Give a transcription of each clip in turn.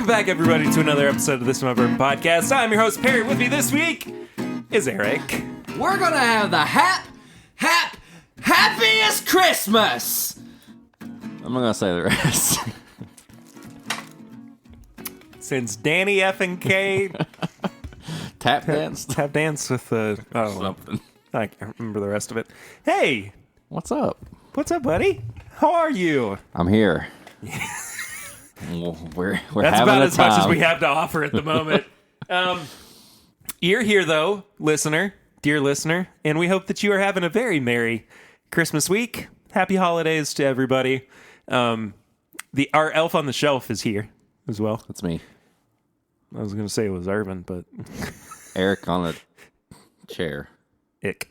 Welcome back, everybody, to another episode of This Is My Bourbon Podcast. I'm your host, Perry. With me this week is Eric. We're gonna have the happiest Christmas! I'm not gonna say the rest. Since Danny F and K Tap dance? tap dance with the Something. I can't remember the rest of it. Hey, What's up? what's up, buddy? How are you? I'm here. Well, we're That's having about a as time. much as we have to offer at the moment. You're here, though, dear listener, and we hope that you are having a very merry Christmas week. Happy holidays to everybody. Our elf on the shelf is here as well. That's me. I was going to say it was Irvin, but Eric on a chair. ick.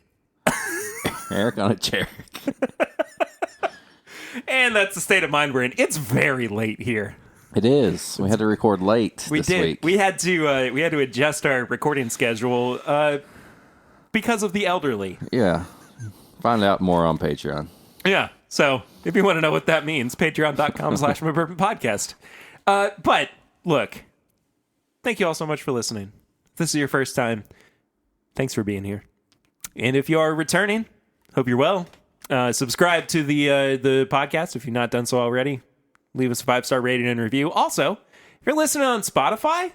Eric on a chair. And that's the state of mind we're in. It's very late here. It is. We had to record late this week. We had to adjust our recording schedule because of the elderly. Yeah. Find out more on Patreon. Yeah. So if you want to know what that means, patreon.com/mybourbonpodcast. But look, thank you all so much for listening. If this is your first time, thanks for being here. And if you are returning, hope you're well. Subscribe to the podcast if you've not done so already. Leave us a 5-star rating and review. Also, if you're listening on Spotify,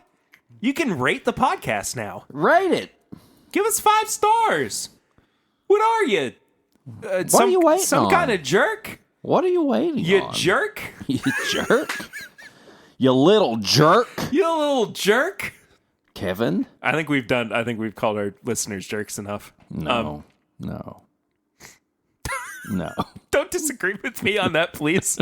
you can rate the podcast now. Rate it. Give us 5 stars. What are you? What are you waiting some on? kind of jerk? What are you waiting You on? jerk? You jerk? You little jerk. You little jerk? Kevin? I think we've called our listeners jerks enough. No. No. Don't disagree with me on that, please.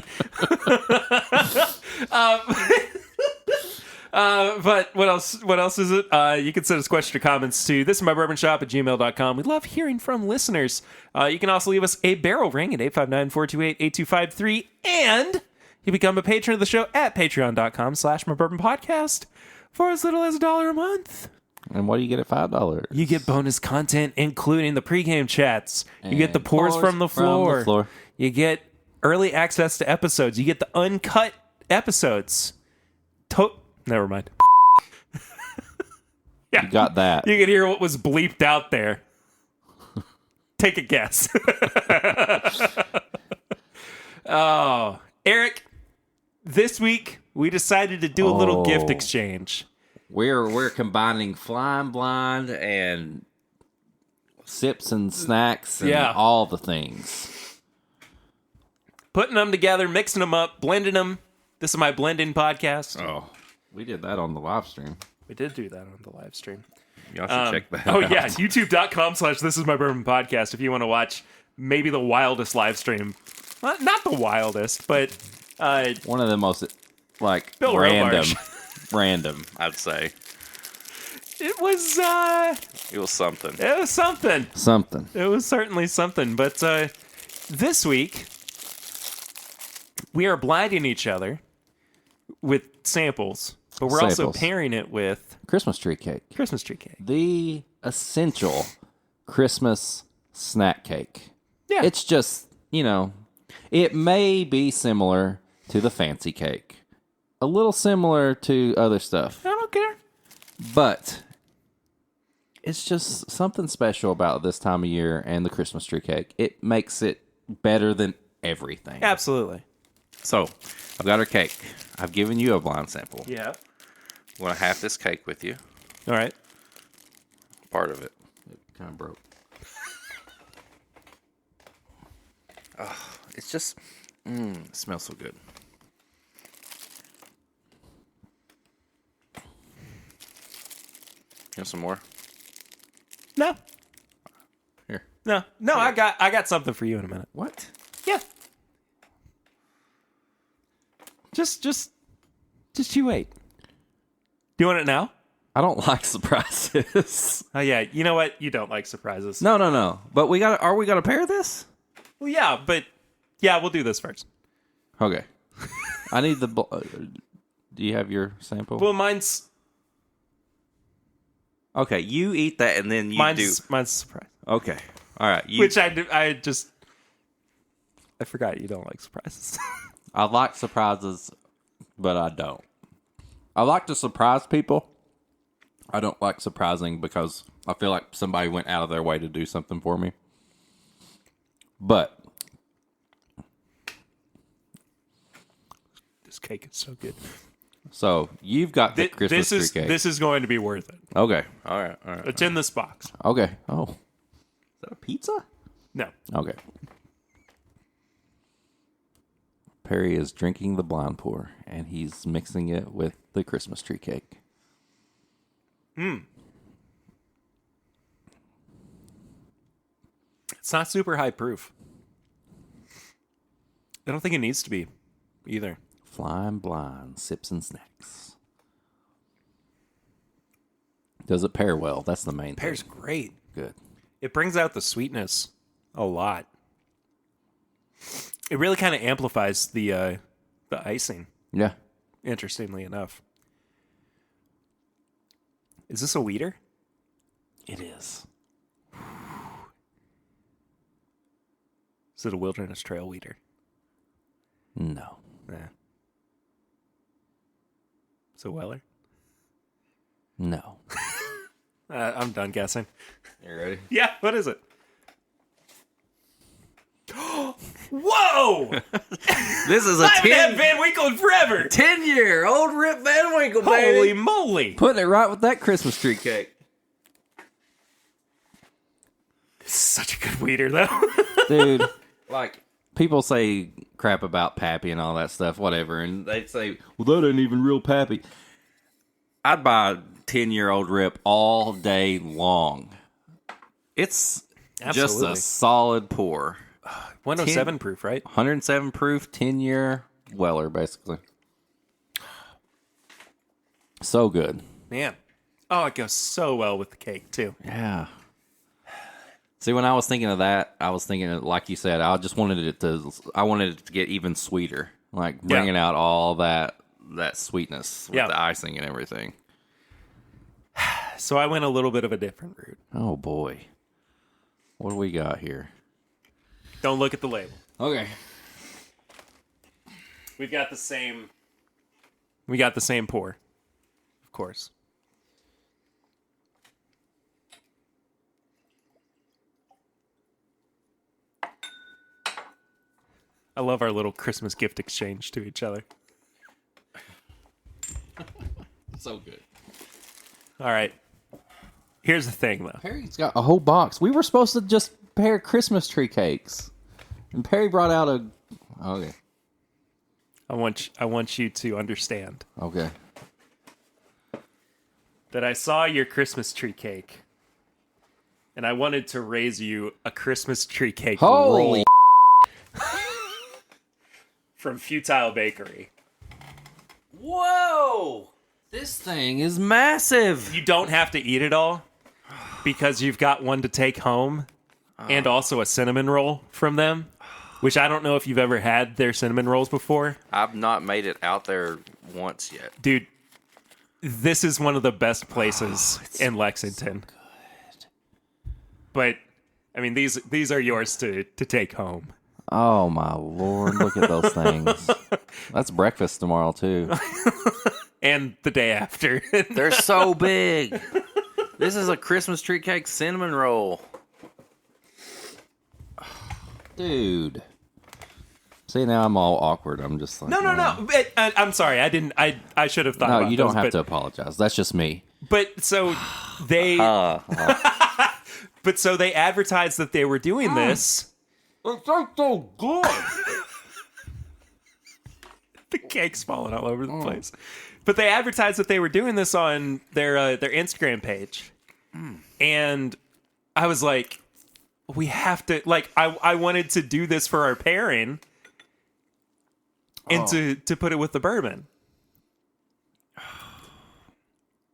But what else is it? You can send us questions or comments to thisismybourbonshop@gmail.com. We love hearing from listeners. You can also leave us a barrel ring at 859-428-8253. And you become a patron of the show at patreon.com/mybourbonpodcast for as little as $1 a month. And what do you get at $5? You get bonus content, including the pregame chats. You get the pours from the floor. You get early access to episodes. You get the uncut episodes. Never mind. Yeah. You got that. You can hear what was bleeped out there. Take a guess. Oh, Eric, this week we decided to do a little gift exchange. We're combining Flying Blind and sips and snacks and all the things. Putting them together, mixing them up, blending them. This is my blending podcast. Oh, we did that on the live stream. We did do that on the live stream. Y'all should check that Oh, out. yeah. YouTube.com/This Is My Bourbon Podcast if you want to watch maybe the wildest live stream. Not the wildest, but One of the most, Bill random, Robarch. random, I'd say. it was It was something. it was something. Something. It was certainly something. But this week, we are blinding each other with samples, but we're also Samples. pairing it with Christmas tree cake. Christmas tree cake. The essential Christmas snack cake. Yeah. It's just, it may be similar to the fancy cake. A little similar to other stuff. I don't care. But it's just something special about this time of year and the Christmas tree cake. It makes it better than everything. Absolutely. So, I've got our cake. I've given you a blind sample. Yeah. I want to have this cake with you. All right. Part of it. It kind of broke. It's just, it smells so good. You want some more? No. Here. No. I got something for you in a minute. What? Yeah. Just you wait. Do you want it now? I don't like surprises. Oh yeah. You know what? You don't like surprises. No. But are we gonna pair this? Well, yeah, but yeah, we'll do this first. Okay. I need the. Do you have your sample? Well, mine's Okay, you eat that and then you mine's do. a surprise. Okay. All right. Which I forgot you don't like surprises. I like surprises, but I don't. I like to surprise people. I don't like surprising because I feel like somebody went out of their way to do something for me. But This cake is so good. so you've got the Christmas tree cake. This is going to be worth it. Okay. All right. It's in this box. Okay. Oh. Is that a pizza? No. Okay. Perry is drinking the blind pour, and he's mixing it with the Christmas tree cake. It's not super high proof. I don't think it needs to be either. Flying blind, sips and snacks. Does it pair well? That's the main Pairs thing. great. Good. It brings out the sweetness a lot. It really kind of amplifies the icing, Yeah. interestingly enough. Is this a weeder? It is. Is it a Wilderness Trail weeder? No. Yeah. Is it Weller? No. I'm done guessing. You ready? Yeah, what is it? Whoa! This is a I haven't had Van Winkle in forever! 10-year old Rip Van Winkle, Holy baby. moly! Putting it right with that Christmas tree cake. Such a good weeder, though. Dude, like, people say crap about Pappy and all that stuff, whatever, and they'd say, well, that ain't even real Pappy. I'd buy a 10-year-old Rip all day long. It's just Absolutely. a solid pour. 107 proof, right? 107 proof, 10-year Weller, basically. So good. Man. Oh, it goes so well with the cake, too. Yeah. See, when I was thinking of that, I was thinking, like you said, I wanted it to get even sweeter, like bringing out all that sweetness with the icing and everything. So I went a little bit of a different route. Oh boy, what do we got here? Don't look at the label. Okay. We got the same pour, of course. I love our little Christmas gift exchange to each other. So good. All right. Here's the thing, though. Perry's got a whole box. We were supposed to just pair Christmas tree cakes, and Perry brought out a. Okay. I want you to understand Okay. that I saw your Christmas tree cake, and I wanted to raise you a Christmas tree cake Holy. roll from Futile Bakery. Whoa! This thing is massive. You don't have to eat it all because you've got one to take home and also a cinnamon roll from them, which I don't know if you've ever had their cinnamon rolls before. I've not made it out there once yet. Dude, this is one of the best places in Lexington. So good. But, I mean, these are yours to take home. Oh my Lord, look at those things. That's breakfast tomorrow too. And the day after. They're so big. This is a Christmas tree cake cinnamon roll. Dude. See, now I'm all awkward. I'm just like, No. I'm sorry. I should have thought No, about you don't those, have but, to apologize. That's just me. But so they But so they advertised that they were doing this. It's so good. The cake's falling all over the place. But they advertised that they were doing this on their Instagram page. And I was like, we have to, like, I wanted to do this for our pairing and to put it with the bourbon.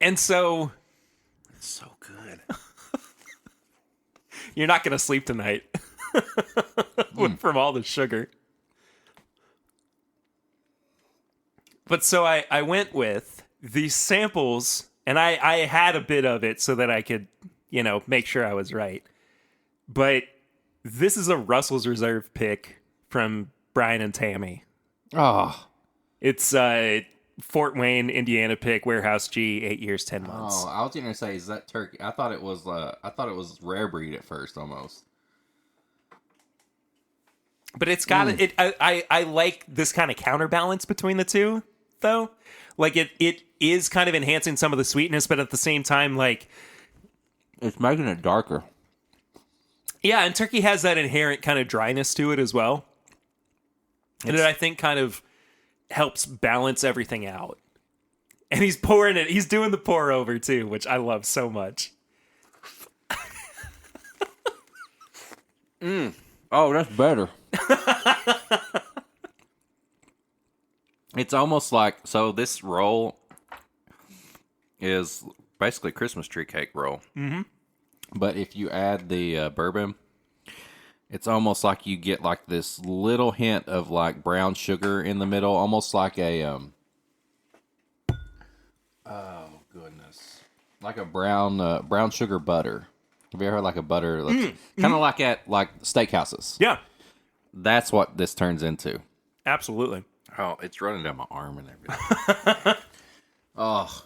And so It's so good. you're not going to sleep tonight from all the sugar. But so I went with these samples, and I had a bit of it so that I could, make sure I was right. But this is a Russell's Reserve pick from Brian and Tammy. Oh, It's Fort Wayne, Indiana pick, Warehouse G, 8 years, 10 months. Oh, I was going to say, is that turkey? I thought it was rare breed at first, almost. But it's got it. I like this kind of counterbalance between the two, though. Like it is kind of enhancing some of the sweetness, but at the same time, like it's making it darker. Yeah, and turkey has that inherent kind of dryness to it as well, and it I think kind of helps balance everything out. And he's pouring it. He's doing the pour over too, which I love so much. Oh, that's better. It's almost like, so this roll is basically a Christmas tree cake roll. Mm-hmm. But if you add the bourbon, it's almost like you get like this little hint of like brown sugar in the middle, almost like a oh goodness, like a brown sugar butter. Have you ever had like a butter that's kind of like at like steakhouses? Yeah, that's what this turns into. Absolutely. Oh, it's running down my arm and everything. Oh.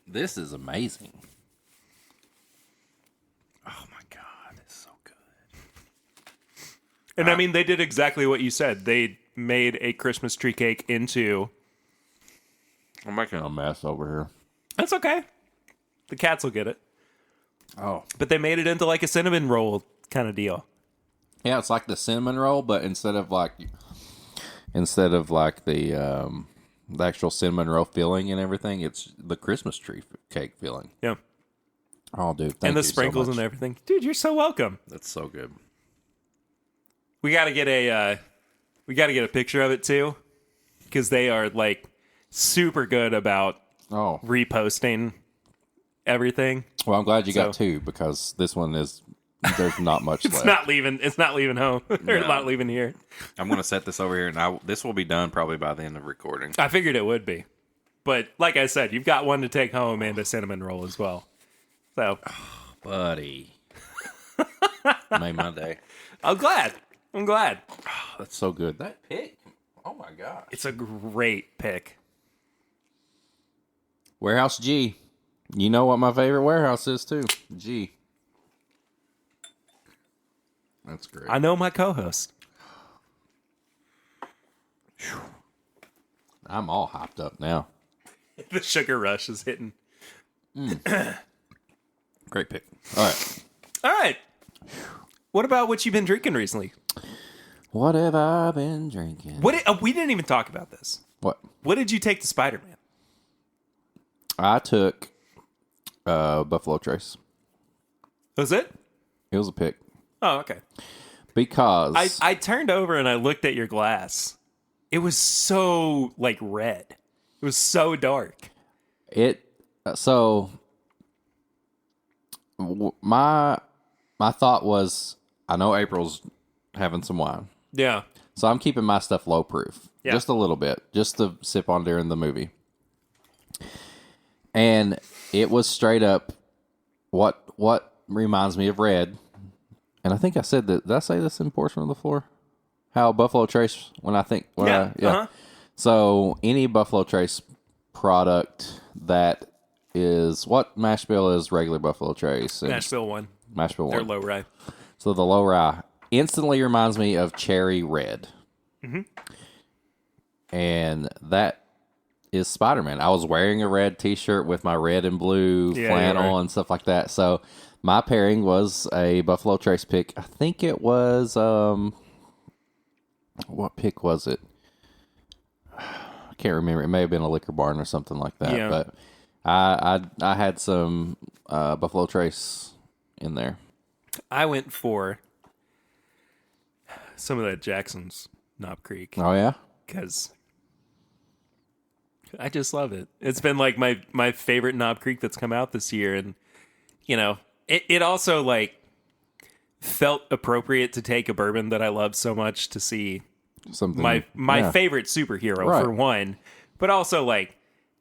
This is amazing. Oh my God, it's so good. And I mean, they did exactly what you said. They made a Christmas tree cake into... I'm making a mess over here. That's okay. The cats will get it. Oh. But they made it into like a cinnamon roll kind of deal. Yeah, it's like the cinnamon roll, but instead of like the actual cinnamon roll filling and everything, it's the Christmas tree cake filling. Yeah. Oh, dude, thank you and the sprinkles so much. and everything. Dude, you're so welcome. That's so good. We got to get a picture of it too, because they are like super good about reposting everything. Well, I'm glad you got two, because this one is, there's not much left. It's not leaving home. Or not leaving here. I'm going to set this over here, and this will be done probably by the end of recording. I figured it would be. But like I said, you've got one to take home and a cinnamon roll as well. So, buddy. Made my day. I'm glad. Oh, that's so good. That pick. Oh my God. It's a great pick. Warehouse G. You know what my favorite warehouse is too. G. That's great. I know my co-host. I'm all hopped up now. The sugar rush is hitting. Great pick. All right. What about what you've been drinking recently? What have I been drinking? We didn't even talk about this. What? What did you take to Spider-Man? I took Buffalo Trace. Was it? It was a pick. Oh, okay. Because I turned over and I looked at your glass. It was so like red. It was so dark. My thought was, I know April's having some wine. Yeah. So I'm keeping my stuff low proof. Yeah. Just a little bit. Just to sip on during the movie. And it was straight up what reminds me of red. And I think I said that. Did I say this in Portion of the Floor? How Buffalo Trace, Uh-huh. So any Buffalo Trace product that is what mash bill is regular Buffalo Trace. Mash bill 1. Mash bill 1. They're low rye. So the low rye instantly reminds me of cherry red. Mm-hmm. And that is Spider-Man. I was wearing a red t-shirt with my red and blue flannel and stuff like that. So my pairing was a Buffalo Trace pick. I think it was, what pick was it? I can't remember. It may have been a Liquor Barn or something like that. Yeah. But I had some Buffalo Trace in there. I went for some of that Jackson's Knob Creek. Oh, yeah? Because I just love it. It's been like my favorite Knob Creek that's come out this year. And, you know, it also like felt appropriate to take a bourbon that I love so much to see Something my favorite superhero for one. But also like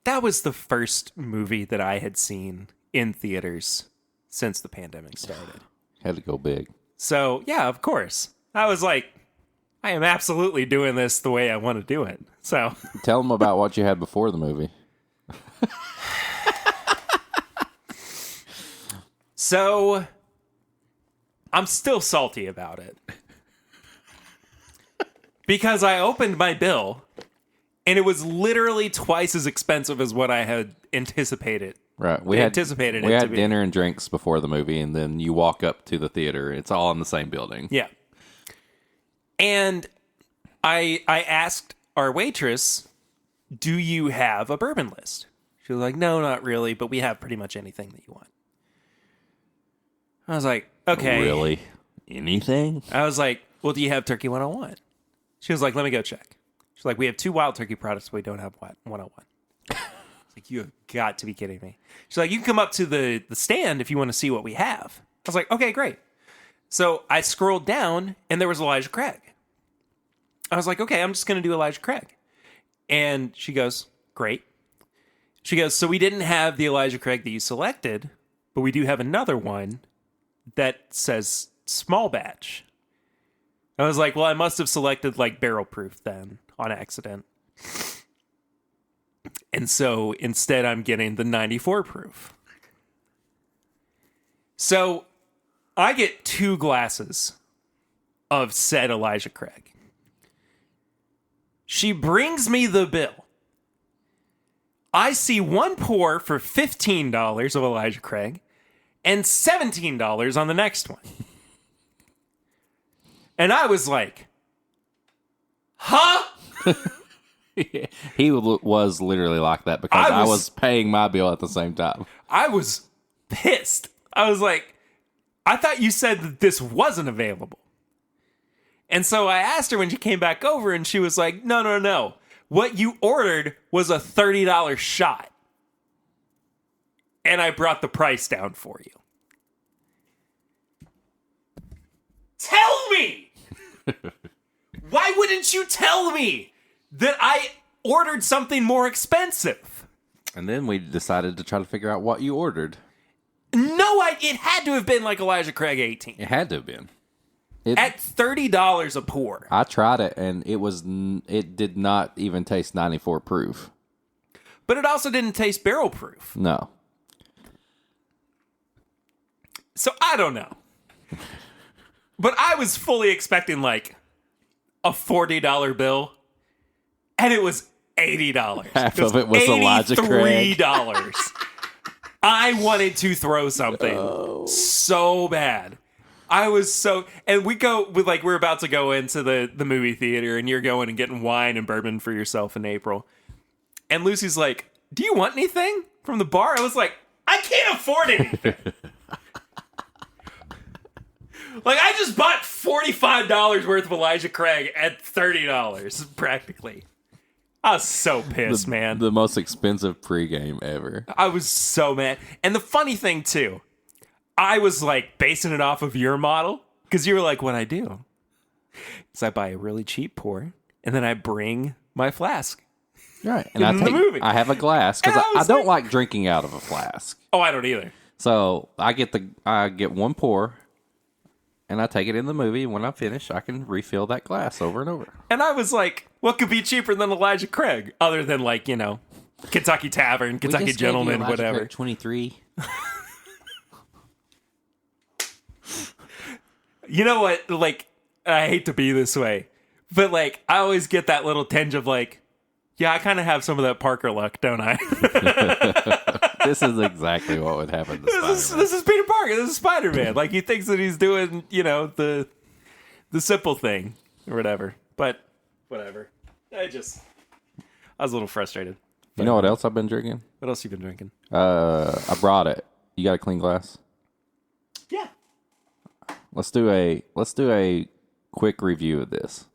that was the first movie that I had seen in theaters since the pandemic started. Had to go big. So, yeah, of course. I was like, I am absolutely doing this the way I want to do it. So Tell them about what you had before the movie. So I'm still salty about it. Because I opened my bill and it was literally twice as expensive as what I had anticipated. Right. We anticipated we it to had be. dinner and drinks before the movie, and then you walk up to the theater. It's all in the same building. Yeah. And I asked our waitress, do you have a bourbon list? She was like, no, not really, but we have pretty much anything that you want. I was like, okay. Really? Anything? I was like, well, do you have Turkey 101? She was like, let me go check. She's like, we have 2 wild turkey products, but we don't have 101. It's like, you have got to be kidding me. She's like, you can come up to the stand if you want to see what we have. I was like, okay, great. So I scrolled down, and there was Elijah Craig. I was like, okay, I'm just going to do Elijah Craig. And she goes, great. She goes, so we didn't have the Elijah Craig that you selected, but we do have another one that says small batch. I was like, well, I must have selected like barrel proof then on accident. And so instead I'm getting the 94 proof. So I get 2 glasses of said Elijah Craig. She brings me the bill. I see 1 pour for $15 of Elijah Craig and $17 on the next one. And I was like, huh? He was literally like that because I was paying my bill at the same time. I was pissed. I was like, I thought you said that this wasn't available. And so I asked her when she came back over, and she was like, no. What you ordered was a $30 shot. And I brought the price down for you. Tell me! Why wouldn't you tell me that I ordered something more expensive? And then we decided to try to figure out what you ordered. No, it had to have been like Elijah Craig 18. It had to have been. At $30 a pour. I tried it, and it did not even taste 94 proof. But it also didn't taste barrel proof. No. So I don't know. But I was fully expecting like a $40 bill, and it was $80. Half of it was Elijah Craig. $83. I wanted to throw something so bad. I was so, and we're about to go into the movie theater, and you're going and getting wine and bourbon for yourself in April. And Lucy's like, do you want anything from the bar? I was like, I can't afford anything. Like, I just bought $45 worth of Elijah Craig at $30, practically. I was so pissed, man. The most expensive pregame ever. I was so mad. And the funny thing, too, I was, like, basing it off of your model, because you were like, what I do is I buy a really cheap pour, and then I bring my flask. Right. And In the movie. I have a glass, because And I I was don't like drinking out of a flask. Oh, I don't either. So I get 1 pour, and I take it in the movie, and when I finish, I can refill that glass over and over. And I was like, what could be cheaper than Elijah Craig? Other than, like, you know, Kentucky Tavern, Kentucky Gentleman, whatever. 23. You know what? Like, I hate to be this way, but, like, I always get that little tinge of, like, yeah, I kind of have some of that Parker luck, don't I? This is exactly what would happen to Spider-Man. This is Peter Parker. This is Spider-Man. Like, he thinks that he's doing, you know, the simple thing or whatever. But whatever. I was a little frustrated. You know what else I've been drinking? What else you been drinking? I brought it. You got a clean glass? Yeah. Let's do a quick review of this.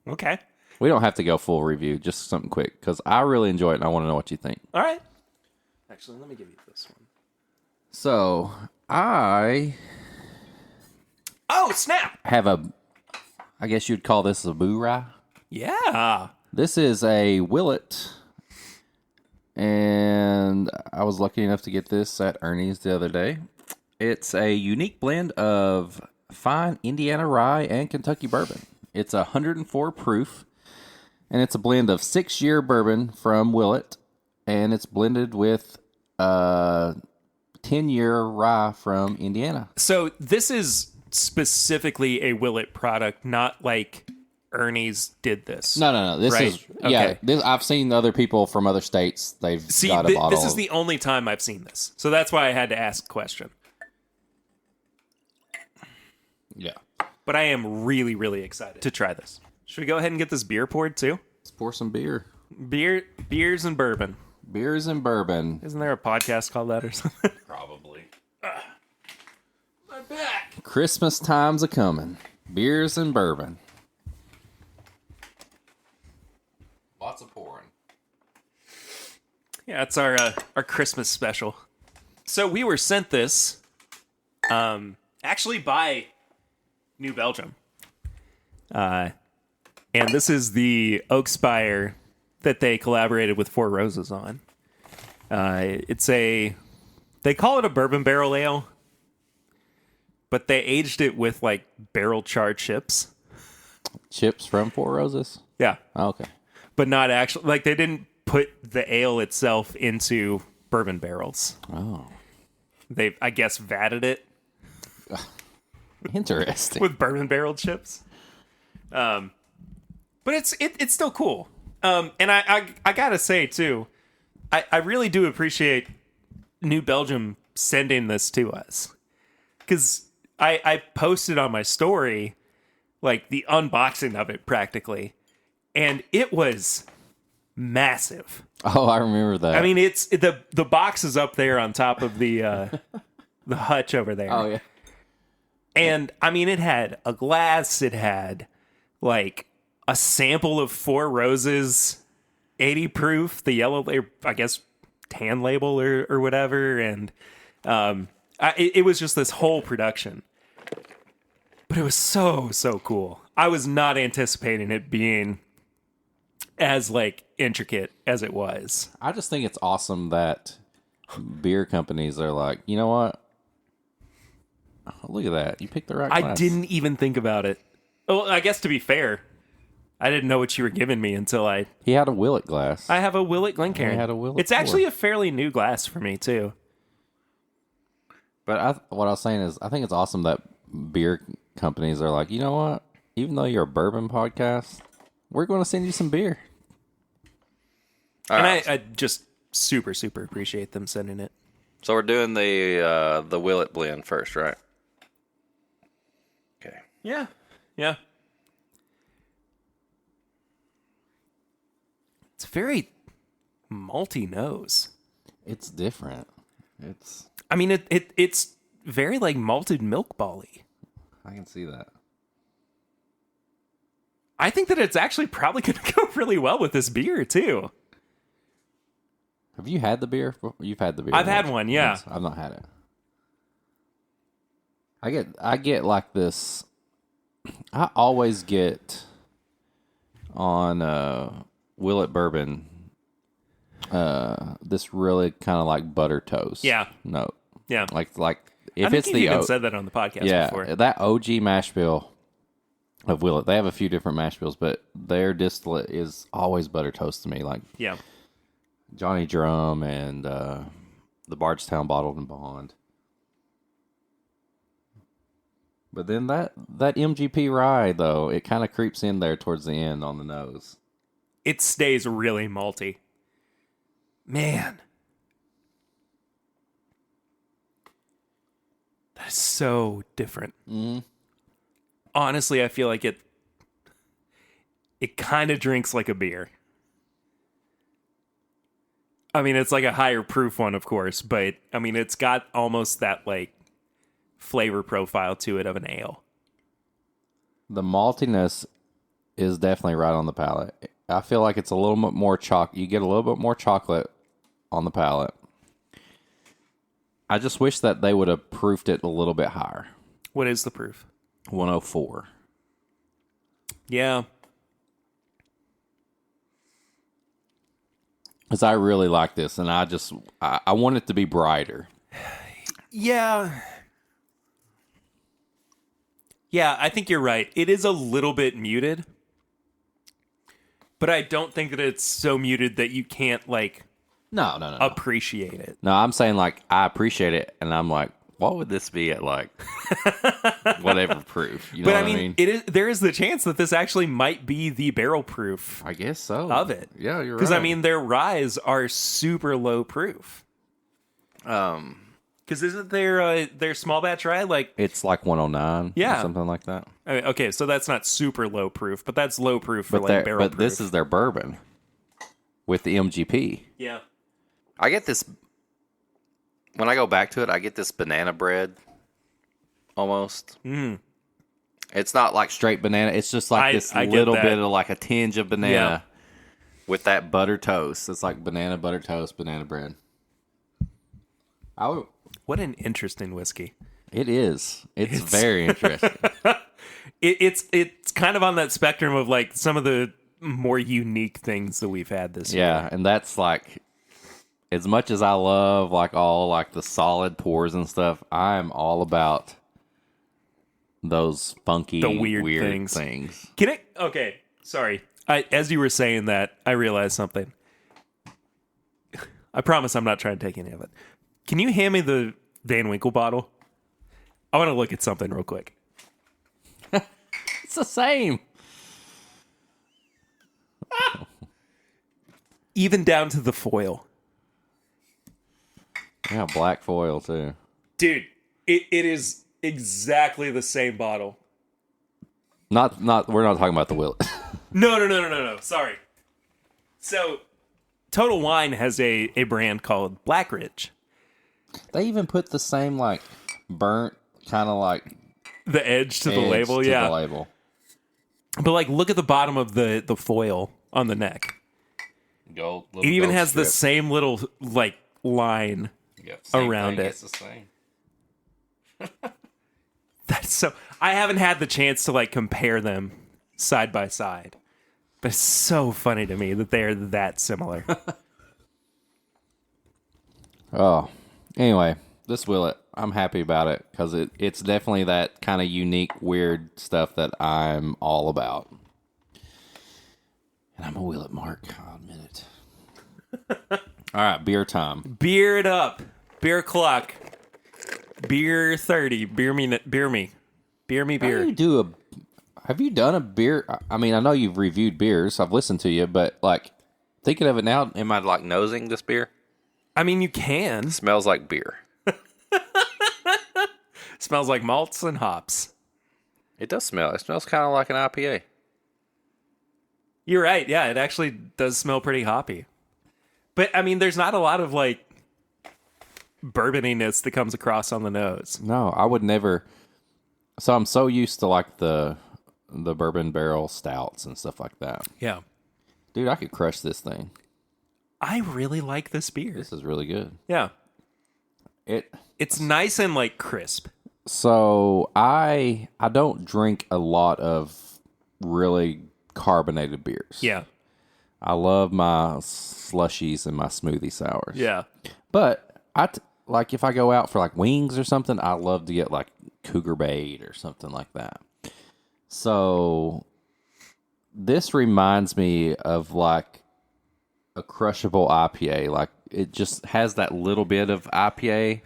Okay. We don't have to go full review, just something quick, because I really enjoy it and I want to know what you think. All right. Actually, let me give you this one. So, I Oh, snap. have I guess you'd call this a boo-rye. Yeah. This is a Willet, and I was lucky enough to get this at Ernie's the other day. It's a unique blend of fine Indiana rye and Kentucky bourbon. It's 104 proof, and it's a blend of 6-year bourbon from Willet, and it's blended with 10-year rye from Indiana. So this is specifically a Willet product, not like Ernie's did this. No. This Right. is I've seen other people from other states. They've got a bottle. This is the only time I've seen this, so that's why I had to ask the question. Yeah. But I am really, really excited to try this. Should we go ahead and get this beer poured too? Let's pour some beer. Beers and bourbon. Beers and bourbon. Isn't there a podcast called that or something? Probably. My back. Christmas time's a coming. Beers and bourbon. Lots of pouring. Yeah, it's our Christmas special. So we were sent this, actually by New Belgium, and this is the Oak Spire that they collaborated with Four Roses on. They call it a bourbon barrel ale, but they aged it with like barrel charred chips. Chips from Four Roses? Yeah. Oh, okay. But not actually, like they didn't put the ale itself into bourbon barrels. Oh. They, I guess, vatted it Interesting. with bourbon barrel chips. But it's still cool. And I gotta say too, I really do appreciate New Belgium sending this to us, because I posted on my story like the unboxing of it practically, and it was massive. Oh, I remember that. I mean, it's the box is up there on top of the hutch over there. Oh, yeah. And I mean, it had a glass, it had like a sample of Four Roses 80 proof, the yellow, I guess, tan label or whatever. And it was just this whole production. But it was so cool. I was not anticipating it being as like intricate as it was. I just think it's awesome that beer companies are like, you know what? Look at that. You picked the right I glass. didn't even think about it. Well, I guess to be fair, I didn't know what you were giving me until He had a Willet glass. I have a Willet Glencairn. He had a Willet It's actually a fairly new glass for me too. But what I was saying is, I think it's awesome that beer companies are like, you know what? Even though you're a bourbon podcast, we're going to send you some beer. And I just super appreciate them sending it. So we're doing the Willet blend first, right? Okay. Yeah. It's very malty nose. It's different. I mean, it's very like malted milk ball-y. I can see that. I think that it's actually probably going to go really well with this beer too. Have you had the beer? You've had the beer. I've had one, yeah. Once. I've not had it. I get like this. I always get on Willet bourbon this really kind of like butter toast. Yeah. No. Yeah. Like I if think it's you've the even said that on the podcast before. that OG mash bill of Willet. They have a few different mash bills, but their distillate is always butter toast to me. Like Yeah. Johnny Drum and the Bardstown Bottled and Bond. But then that MGP rye, though, it kind of creeps in there towards the end on the nose. It stays really malty. Man. That is so different. Mm-hmm. Honestly, I feel like it kind of drinks like a beer. I mean, it's like a higher proof one, of course, but I mean, it's got almost that like flavor profile to it of an ale. The maltiness is definitely right on the palate. I feel like it's a little bit more you get a little bit more chocolate on the palate. I just wish that they would have proofed it a little bit higher. What is the proof? 104. Yeah. Because I really like this, and I want it to be brighter. Yeah. Yeah, I think you're right. It is a little bit muted, but I don't think that it's so muted that you can't like No. appreciate it. No, I'm saying like I appreciate it, and I'm like, what would this be at like whatever proof? You know But what I mean, there is the chance that this actually might be the barrel proof I guess so. of it. Yeah, you're right. Because I mean, their ryes are super low proof. Because isn't their small batch rye like? it's like 109, Yeah. or something like that. I mean, okay, so that's not super low proof, but that's low proof for But like barrel but proof. this is their bourbon with the MGP. Yeah. I get this when I go back to it. I get this banana bread almost. It's not like Straight banana. It's just like this I get little that. bit of like a tinge of banana Yeah. with that butter toast. It's like banana butter toast, banana bread. What an interesting whiskey. It is. It's very interesting. It's kind of on that spectrum of like some of the more unique things that we've had this year. Yeah, and that's like as much as I love like all like the solid pours and stuff, I'm all about those funky The weird things. Can it? Okay, sorry. As you were saying that, I realized something. I promise I'm not trying to take any of it. Can you hand me the Van Winkle bottle? I want to look at something real quick. It's the same. Even down to the foil. Yeah, black foil too. Dude, it is exactly the same bottle. Not we're not talking about the Willet. No. Sorry. So, Total Wine has a brand called Black Ridge. They even put the same like burnt kind of like The edge to the edge label, to yeah. the label. But like, look at the bottom of the foil on the neck. Gold. It even has the same little like line. around it. It's the same. That's so. I haven't had the chance to like compare them side by side, but it's so funny to me that they're that similar. Oh, anyway, this Willet, I'm happy about it because it's definitely that kind of unique, weird stuff that I'm all about. And I'm a Willet Mark, I'll admit it. All right, beer time. Beer it up, beer clock, beer 30, beer me, beer. Have you done a beer? I mean, I know you've reviewed beers. I've listened to you, but like thinking of it now, am I like nosing this beer? I mean, you can. Smells like beer. Smells like malts and hops. It does smell. It smells kind of like an IPA. You're right. Yeah, it actually does smell pretty hoppy. But I mean, there's not a lot of like bourboniness that comes across on the nose. no, I would never. So I'm so used to like the bourbon barrel stouts and stuff like that. Yeah. Dude, I could crush this thing. I really like this beer. This is really good. Yeah. It. It's nice and like crisp. So I don't drink a lot of really carbonated beers. Yeah. I love my slushies and my smoothie sours. Yeah. But like if I go out for like wings or something, I love to get like Cougar Bait or something like that. So this reminds me of like a crushable IPA. Like it just has that little bit of IPA,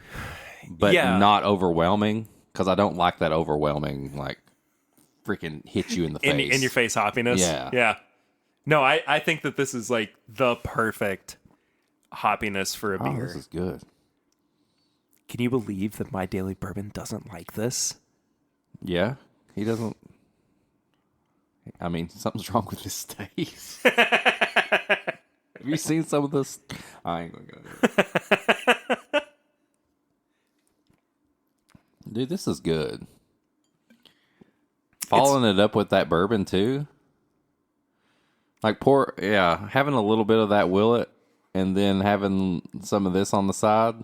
but Yeah. not overwhelming because I don't like that overwhelming like freaking hit you in the face. In your face hoppiness. Yeah. Yeah. No, I think that this is like the perfect hoppiness for a Oh, beer. this is good. Can you believe that My Daily Bourbon doesn't like this? Yeah, he doesn't. I mean, something's wrong with his taste. Have you seen some of this? I ain't gonna go there. Dude, this is good. Following it up with that bourbon too. Like having a little bit of that Willet and then having some of this on the side.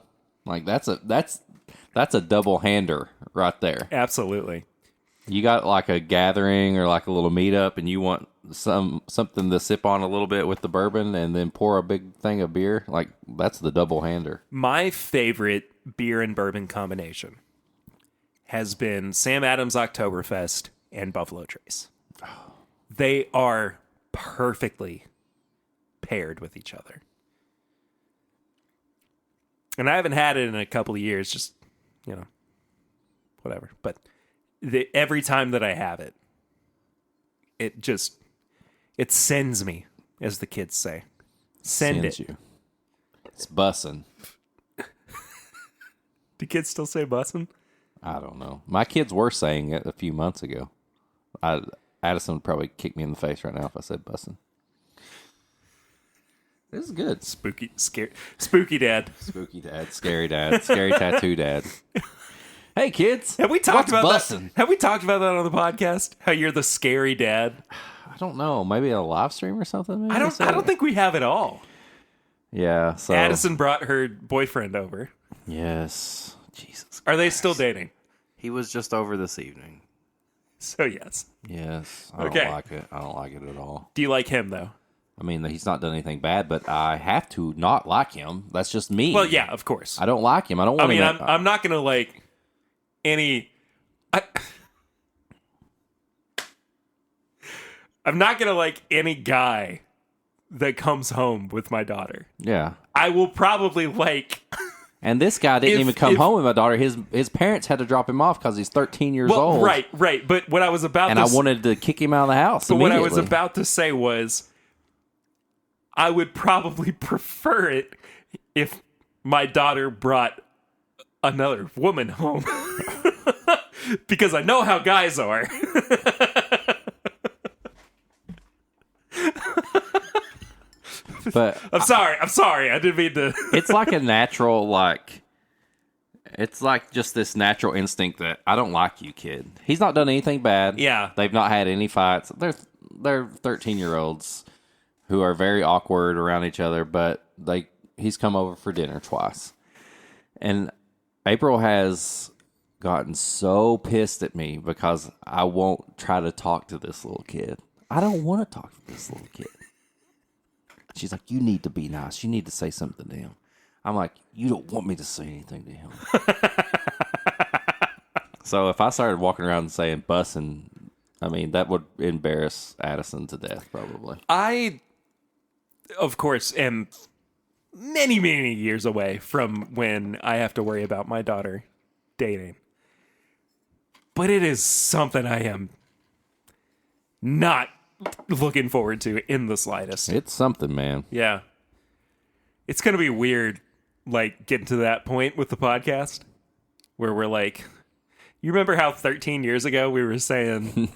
Like that's a double hander right there. Absolutely. You got like a gathering or like a little meetup and you want something to sip on a little bit with the bourbon and then pour a big thing of beer. Like that's the double hander. My favorite beer and bourbon combination has been Sam Adams Oktoberfest and Buffalo Trace. They are perfectly paired with each other. And I haven't had it in a couple of years, just, whatever. But every time that I have it, it sends me, as the kids say. Send Sends it. you. It's bussin'. Do kids still say bussin'? I don't know. My kids were saying it a few months ago. Addison would probably kick me in the face right now if I said bussin'. This is good. Spooky dad. Spooky dad, scary tattoo dad. Hey kids, Have we talked about bussin'? that? Have we talked about that on the podcast? How you're the scary dad? I don't know. Maybe a live stream or something. Maybe I don't think we have it all. Yeah. So Addison brought her boyfriend over. yes. Jesus. Are they still dating? He was just over this evening. So yes. Yes. I Okay. don't like it. I don't like it at all. Do you like him though? I mean, he's not done anything bad, but I have to not like him. That's just me. Well, yeah, of course. I don't like him. I don't want I mean, him. I'm not gonna like any. I'm not gonna like any guy that comes home with my daughter. Yeah. I will probably like. And this guy didn't If- even come if- home with my daughter. His parents had to drop him off because he's 13 years Well, old. right. But what I was about And to I wanted to kick him out of the house. But what I was immediately. about to say was, I would probably prefer it if my daughter brought another woman home. Because I know how guys are. But I'm sorry. I didn't mean to. it's like a natural, it's like just this natural instinct that I don't like you, kid. He's not done anything bad. Yeah. They've not had any fights. They're 13-year-olds who are very awkward around each other, but he's come over for dinner twice. And April has gotten so pissed at me because I won't try to talk to this little kid. I don't want to talk to this little kid. She's like, you need to be nice. You need to say something to him. I'm like, you don't want me to say anything to him. So if I started walking around and saying bussin', I mean, that would embarrass Addison to death, probably. I, of course, am many, many years away from when I have to worry about my daughter dating. But it is something I am not looking forward to in the slightest. It's something, man. Yeah. It's going to be weird, like, getting to that point with the podcast where we're like, you remember how 13 years ago we were saying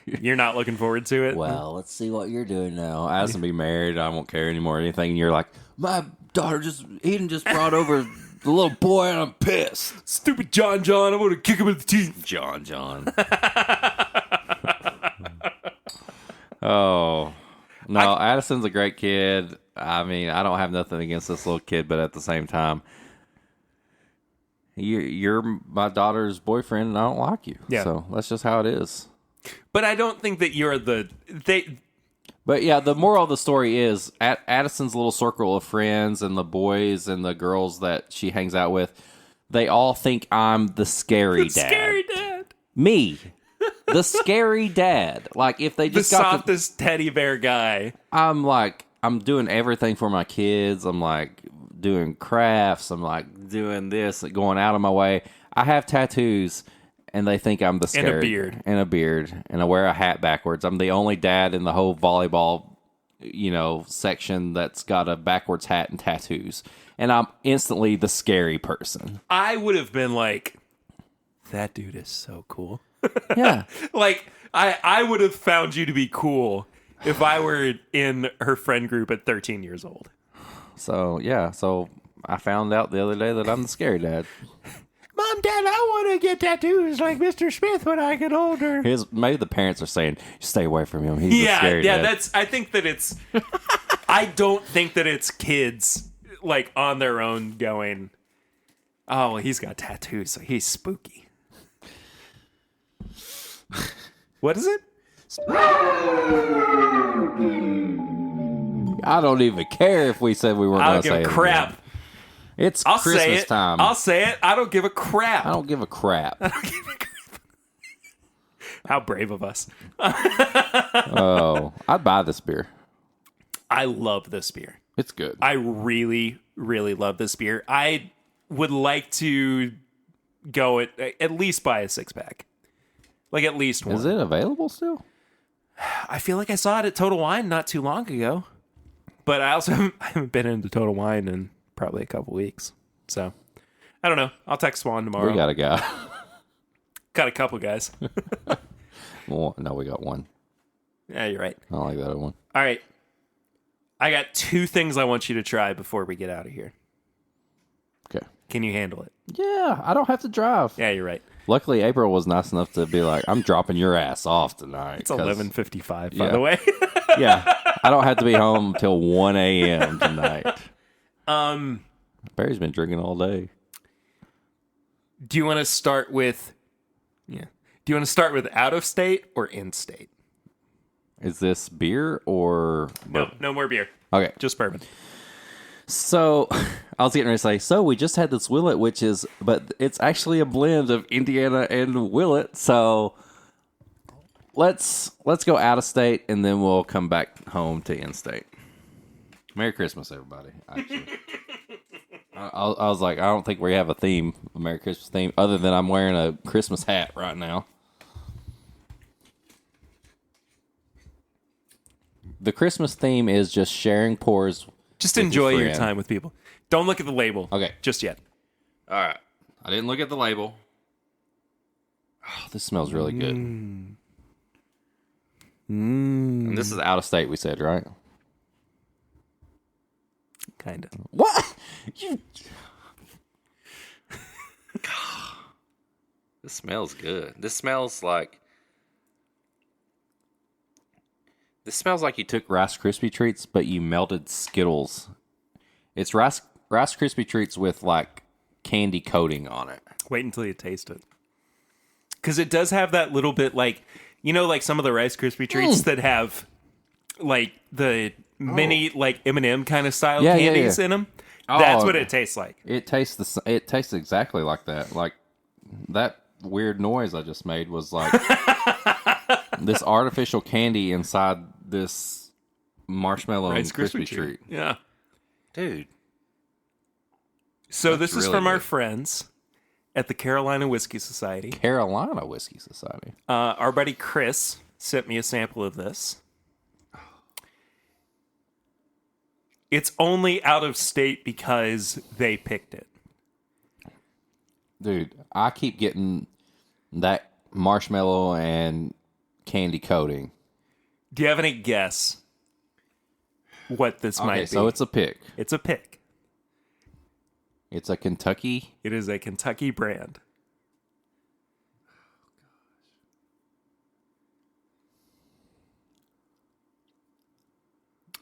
you're not looking forward to it? Well, let's see what you're doing now. Addison be married. I won't care anymore or anything. And you're like, my daughter Eden just brought over the little boy and I'm pissed. Stupid John, I'm going to kick him in the teeth. John. Oh, no, Addison's a great kid. I mean, I don't have nothing against this little kid, but at the same time, you're my daughter's boyfriend, and I don't like you. Yeah. So that's just how it is. But I don't think that you're But yeah, the moral of the story is Addison's little circle of friends and the boys and the girls that she hangs out with, they all think I'm the scary dad. Scary dad. Me. The scary dad. Like, if they The just got softest teddy bear guy. I'm doing everything for my kids. I'm like doing crafts. I'm like doing this, going out of my way. I have tattoos, and they think I'm the scary. And a beard. And a beard. And I wear a hat backwards. I'm the only dad in the whole volleyball, section that's got a backwards hat and tattoos. And I'm instantly the scary person. I would have been like, that dude is so cool. Yeah. Like, I would have found you to be cool if I were in her friend group at 13 years old. So, yeah. So I found out the other day that I'm the scary dad. Mom, Dad, I want to get tattoos like Mr. Smith when I get older. Maybe the parents are saying, stay away from him. He's the scary dad. I think that it's, I don't think that it's kids, like, on their own going, oh, well, he's got tattoos, so he's spooky. What is it? I don't even care if we said we weren't I going don't to give say a it. crap. It's I'll Christmas say it. time. I'll say it. I don't give a crap. I don't give a crap. How brave of us. Oh, I'd buy this beer. I love this beer. It's good. I really, really love this beer. I would like to go at least buy a 6-pack. Like at least one. Is it available still? I feel like I saw it at Total Wine not too long ago. But I also haven't been into Total Wine in probably a couple weeks. So, I don't know. I'll text Swan tomorrow. We got a guy. Got a couple guys. Well, no, we got one. Yeah, you're right. I don't like that other one. All right. I got 2 things I want you to try before we get out of here. Okay. Can you handle it? Yeah, I don't have to drive. Yeah, you're right. Luckily, April was nice enough to be like, I'm dropping your ass off tonight. It's 11:55, by Yeah. the way. Yeah, I don't have to be home until 1 a.m. tonight. Barry's been drinking all day. Do you want to start with... Yeah. Do you want to start with out of state or in state? Is this beer or... No more beer. Okay. Just bourbon. So, I was getting ready to say, so we just had this Willet, but it's actually a blend of Indiana and Willet, so let's go out of state, and then we'll come back home to in-state. Merry Christmas, everybody, actually. I was like, I don't think we have a Merry Christmas theme, other than I'm wearing a Christmas hat right now. The Christmas theme is just sharing pours. Just enjoy your friend. time with people. Don't look at the label. Okay. Just yet. All right. I didn't look at the label. Oh, this smells really good. And this is out of state, we said, right? Kind of. What? This smells good. This smells like You took Rice Krispie treats, but you melted Skittles. It's Rice Krispie treats with like candy coating on it. Wait until you taste it. Because it does have that little bit like, like some of the Rice Krispie treats that have like the mini like M&M kind of style candies in them. That's what it tastes like. It tastes exactly like that. Like that weird noise I just made was like this artificial candy inside this marshmallow Rice and Krispie treat. Yeah. dude. So this is really from our good. friends at the Carolina Whiskey Society. Carolina Whiskey Society. Our buddy Chris sent me a sample of this. It's only out of state because they picked it. Dude, I keep getting that marshmallow and candy coating. Do you have any guess what this might be? So it's a pick. It's a pick. It's a Kentucky. It is a Kentucky brand.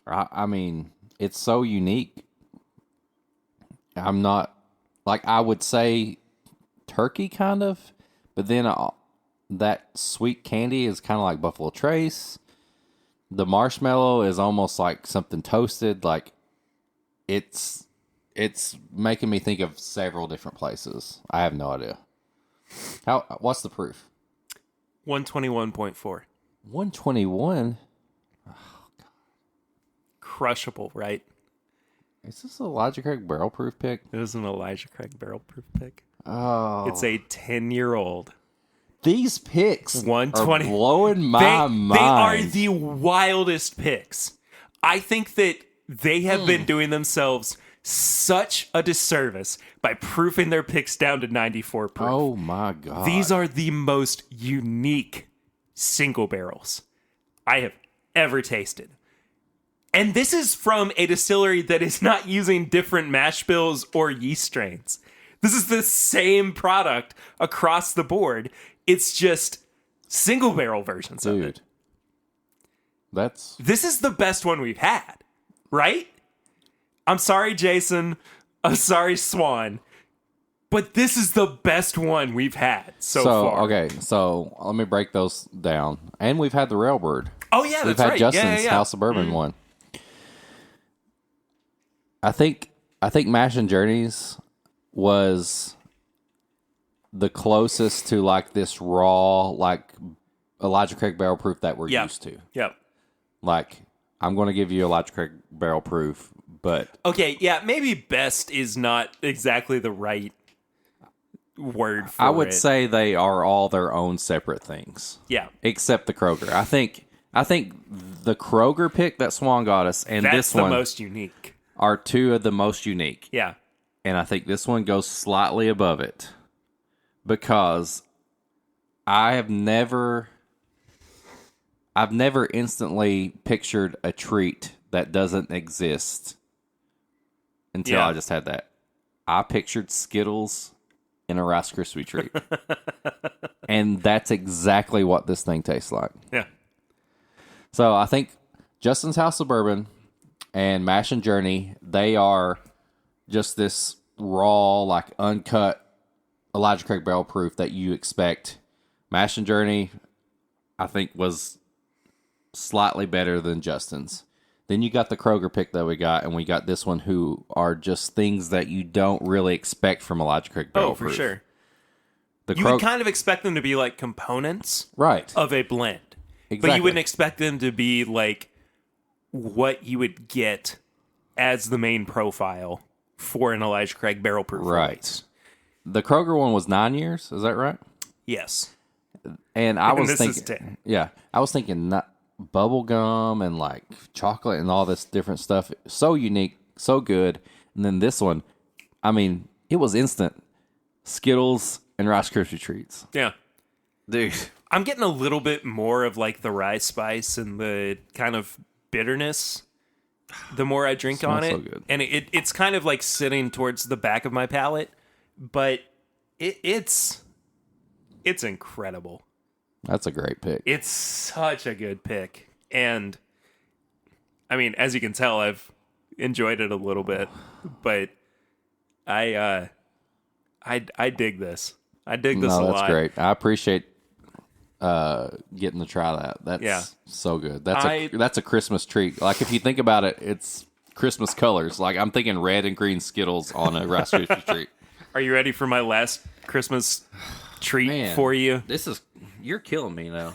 I mean, it's so unique. I'm not, like, I would say turkey kind of, but then that sweet candy is kind of like Buffalo Trace. The marshmallow is almost like something toasted. Like, it's making me think of several different places. I have no idea. What's the proof? 121.4. 121? Crushable, right? Is this a Elijah Craig barrel proof pick? It is an Elijah Craig barrel proof pick. Oh. It's a 10-year-old. These picks 120. are blowing my mind. They are the wildest picks. I think that they have been doing themselves such a disservice by proofing their picks down to 94 proof. Oh my God. These are the most unique single barrels I have ever tasted. And this is from a distillery that is not using different mash bills or yeast strains. This is the same product across the board. It's just single barrel versions of it. This is the best one we've had, right? I'm sorry, Jason. I'm sorry, Swan. But this is the best one we've had so far. Okay, so let me break those down. And we've had the Railbird. Oh, yeah, that's We've had right. Justin's Yeah. House of Bourbon one. I think I think Mash and Journeys was the closest to like this raw, like Elijah Craig barrel proof that we're Yep. used to. Yep. Like, I'm going to give you Elijah Craig barrel proof, but Okay, yeah, maybe best is not exactly the right word for it. I would say they are all their own separate things. Yeah. Except the Kroger. I think the Kroger pick that Swan got us and That's this the one most unique. are two of the most unique. Yeah. And I think this one goes slightly above it because I've never instantly pictured a treat that doesn't exist until Yeah. I just had that. I pictured Skittles in a Rice Krispie treat. And that's exactly what this thing tastes like. Yeah. So I think Justin's House of Bourbon and Mash and Journey, they are just this raw, like uncut Elijah Craig barrel proof that you expect. Mash and Journey, I think, was slightly better than Justin's. Then you got the Kroger pick that we got, and we got this one, who are just things that you don't really expect from Elijah Craig barrel Oh, for proof. sure. The You would kind of expect them to be like components right. of a blend. But Exactly. you wouldn't expect them to be like what you would get as the main profile for an Elijah Craig barrel proof. Right. release. The Kroger one was 9 years. Is that right? Yes. And I was this is thinking, 10. yeah, I was thinking bubble gum and like chocolate and all this different stuff. So unique, so good. And then this one, I mean, it was instant. Skittles and Rice Krispie treats. Yeah. Dude. I'm getting a little bit more of like the rye spice and the kind of bitterness the more I drink on it. Smells so good. And it's kind of like sitting towards the back of my palate, but it's incredible. That's a great pick. It's such a good pick. And I mean, as you can tell, I've enjoyed it a little bit, but I dig this. I dig this a lot. That's great. I appreciate getting to try that. That's so good. That's a Christmas treat. Like, if you think about it, it's Christmas colors. Like, I'm thinking red and green Skittles on a Rice Krispie treat. Are you ready for my last Christmas treat Man, for you? You're killing me now.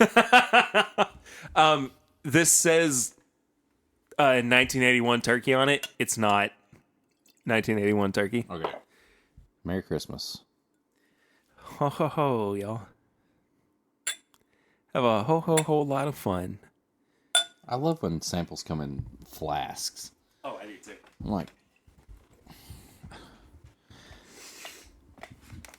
This says 1981 turkey on it. It's not 1981 turkey. Okay. Merry Christmas. Ho ho ho, y'all. Have a ho lot of fun. I love when samples come in flasks. Oh, I do too. I'm like,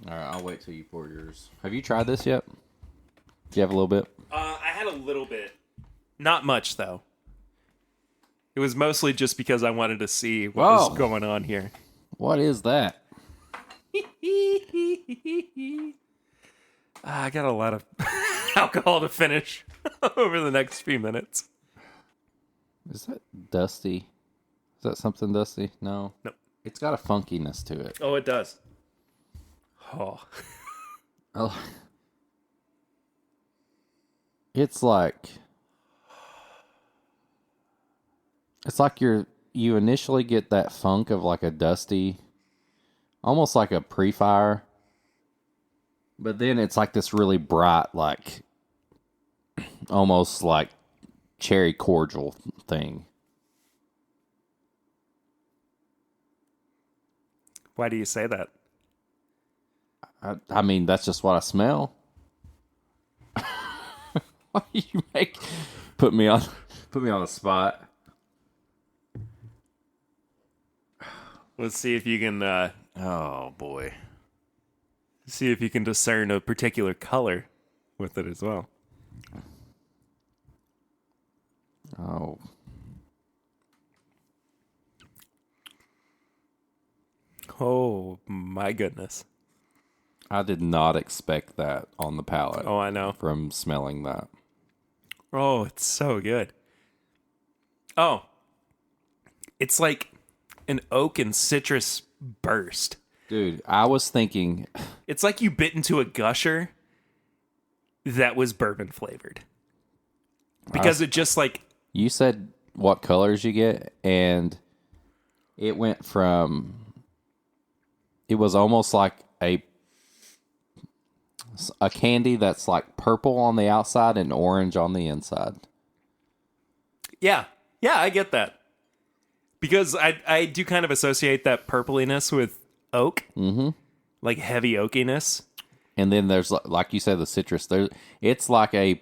all right, I'll wait till you pour yours. Have you tried this yet? Do you have a little bit? I had a little bit. Not much, though. It was mostly just because I wanted to see what was going on here. What is that? I got a lot of alcohol to finish over the next few minutes. Is that dusty? Is that something dusty? No. Nope. It's got a funkiness to it. Oh, it does. Oh. Oh. It's like you initially get that funk of like a dusty, almost like a pre-fire, but then it's like this really bright, like almost like cherry cordial thing. Why do you say that? I mean, that's just what I smell. Why do you put me on the spot? Let's see if you can Oh boy. see if you can discern a particular color with it as well. Oh. Oh my goodness. I did not expect that on the palate. Oh, I know. From smelling that. Oh, it's so good. Oh. It's like an oak and citrus burst. Dude, I was thinking, It's like you bit into a gusher that was bourbon flavored. Because it just like you said what colors you get, and It went from... It was almost like a candy that's like purple on the outside and orange on the inside. Yeah. Yeah, I get that. Because I do kind of associate that purpliness with oak. Mm-hmm. Like heavy oakiness. And then there's, like you said, the citrus. It's like a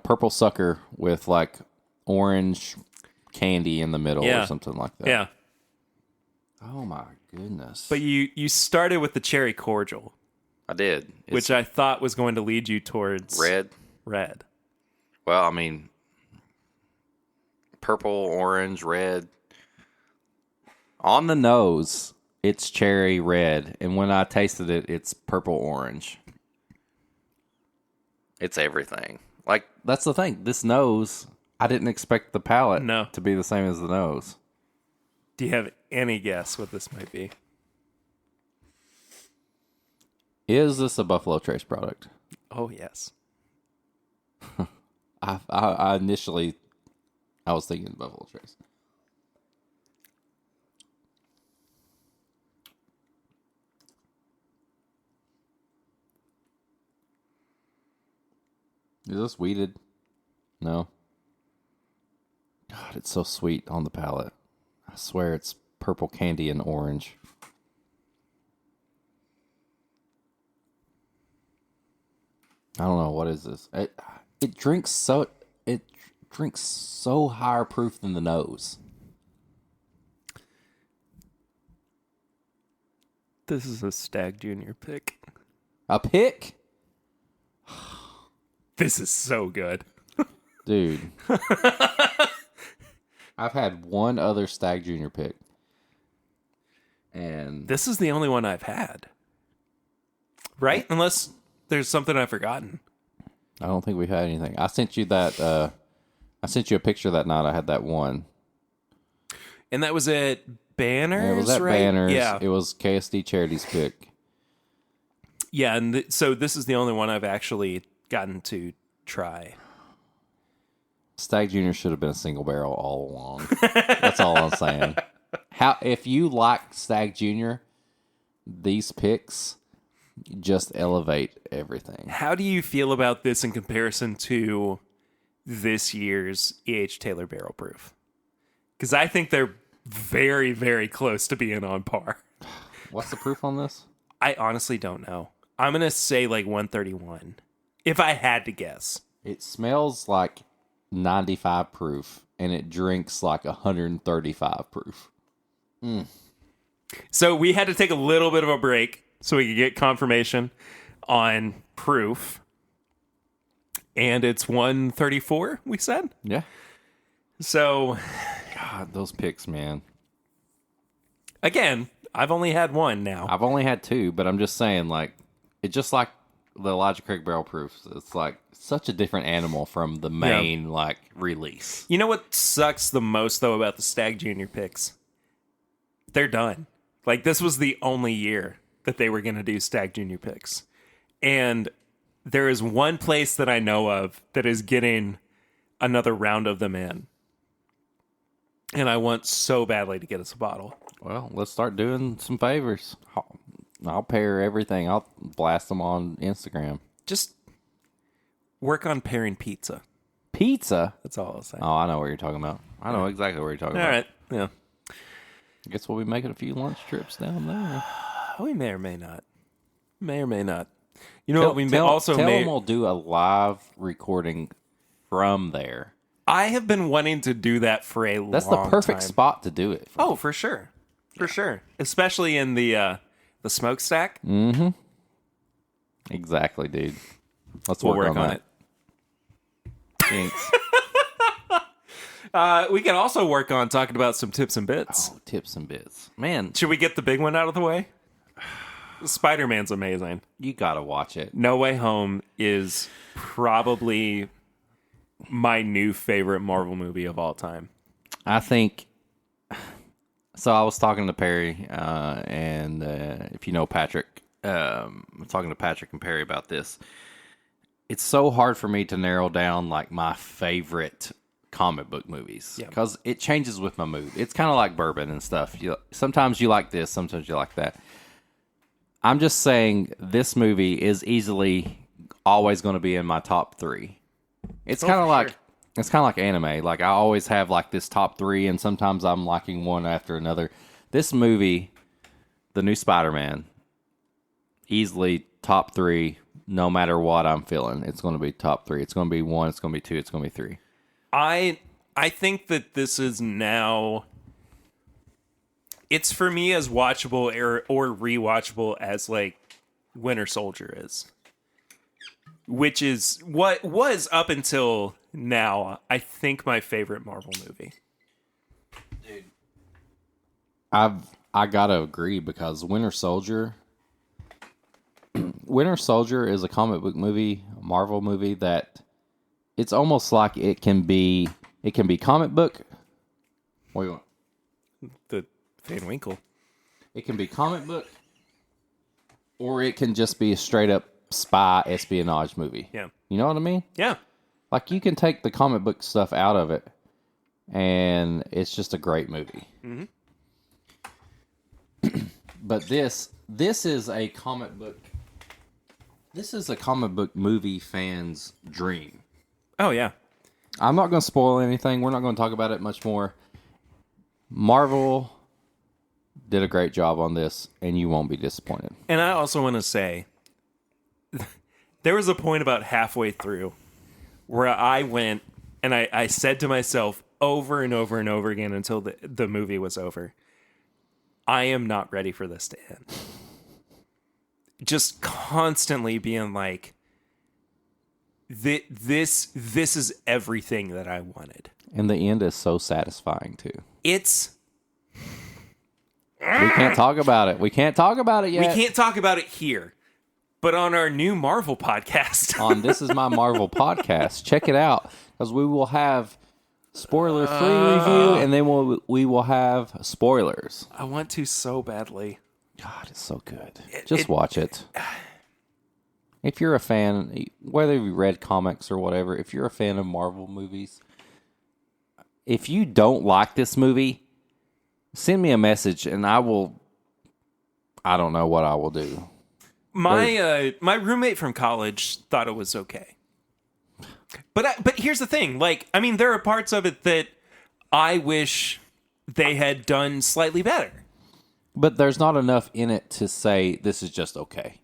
purple sucker with like orange candy in the middle or something like that. Yeah. Oh my goodness. But you started with the cherry cordial. I did. Which I thought was going to lead you towards... Red. Well, I mean, purple, orange, red. On the nose, it's cherry red. And when I tasted it, it's purple orange. It's everything. Like, that's the thing. This nose, I didn't expect the palate to be the same as the nose. Do you have any guess what this might be? Is this a Buffalo Trace product? Oh, yes. I initially, I was thinking Buffalo Trace. Is this weeded? No. God, it's so sweet on the palate. I swear it's purple candy and orange. I don't know, what is this? It drinks so higher proof than the nose. This is a Stagg Junior pick. A pick? This is so good. Dude. I've had one other Stagg Junior pick. And this is the only one I've had. Right? Unless there's something I've forgotten. I don't think we've had anything. I sent you that I sent you a picture that night. I had that one. And that was at Banners, it was at right? Banners. Yeah. It was KSD Charity's pick. Yeah, and so this is the only one I've actually gotten to try. Stagg Junior should have been a single barrel all along. That's all I'm saying. If you like Stagg Junior, these picks just elevate everything. How do you feel about this in comparison to this year's E.H. Taylor Barrel Proof? Because I think they're very, very close to being on par. What's the proof on this? I honestly don't know. I'm going to say like 131, if I had to guess. It smells like 95 proof, and it drinks like 135 proof. So we had to take a little bit of a break so we could get confirmation on proof. And it's 134, we said? Yeah. So, God, those picks, man. Again, I've only had one now. I've only had two, but I'm just saying, like, it's just like the Elijah Craig Barrel Proofs. It's like such a different animal from the main, like, release. You know what sucks the most, though, about the Stagg Junior picks? They're done. Like, this was the only year that they were going to do Stagg Junior picks. And there is one place that I know of that is getting another round of them in. And I want so badly to get us a bottle. Well, let's start doing some favors. I'll pair everything. I'll blast them on Instagram. Just work on pairing pizza. Pizza? That's all I'll say. Oh, I know what you're talking about. I know exactly what you're talking about. All right. Yeah. I guess we'll be making a few lunch trips down there. We may or may not. May or may not. You know what? We may also tell may. them we'll do a live recording from there. I have been wanting to do that for a long time. That's the perfect spot to do it. Oh, for sure. For sure. Especially in the smokestack. Mm-hmm. Exactly, dude. We'll work on that. Thanks. We can also work on talking about some tips and bits. Oh, tips and bits. Man, Should we get the big one out of the way? Spider-Man's amazing. you gotta watch it. No Way Home is probably my new favorite Marvel movie of all time. I think... So I was talking to Perry, and if you know Patrick, I'm talking to Patrick and Perry about this. It's so hard for me to narrow down like my favorite comic book movies Yeah. because it changes with my mood. It's kind of like bourbon and stuff. Sometimes you like this, sometimes you like that. I'm just saying this movie is easily always going to be in my top 3. It's kind of like it's kind of like anime. Like I always have like this top 3, and sometimes I'm liking one after another. This movie, the new Spider-Man, easily top 3. No matter what I'm feeling, it's going to be top 3. It's going to be 1. It's going to be 2. It's going to be 3. I think that this is now. It's for me as watchable or rewatchable as like Winter Soldier is, which is what was up until now. I think my favorite Marvel movie. I gotta agree because Winter Soldier is a comic book movie, a Marvel movie that it's almost like it can be comic book. What do you want? The Van Winkle. It can be comic book, or it can just be a straight up spy espionage movie. Yeah. You know what I mean? Yeah. Like you can take the comic book stuff out of it, and it's just a great movie. Mm-hmm. But this is a comic book. This is a comic book movie fan's dream. Oh yeah. I'm not going to spoil anything. We're not going to talk about it much more. Marvel did a great job on this, and you won't be disappointed. And I also want to say, there was a point about halfway through where I went and I said to myself over and over and over again until the movie was over, I am not ready for this to end. Just constantly being like, this is everything that I wanted. And the end is so satisfying, too. It's... We can't talk about it. We can't talk about it yet. We can't talk about it here. But on our new Marvel podcast. On This Is My Marvel podcast. Check it out. Because we will have spoiler-free review, and then we will have spoilers. I want to so badly. God, it's so good. Just watch it. If you're a fan, whether you read comics or whatever, if you're a fan of Marvel movies, if you don't like this movie, send me a message and I don't know what I will do. My roommate from college thought it was okay. But here's the thing. Like, I mean, there are parts of it that I wish they had done slightly better. But there's not enough in it to say this is just okay.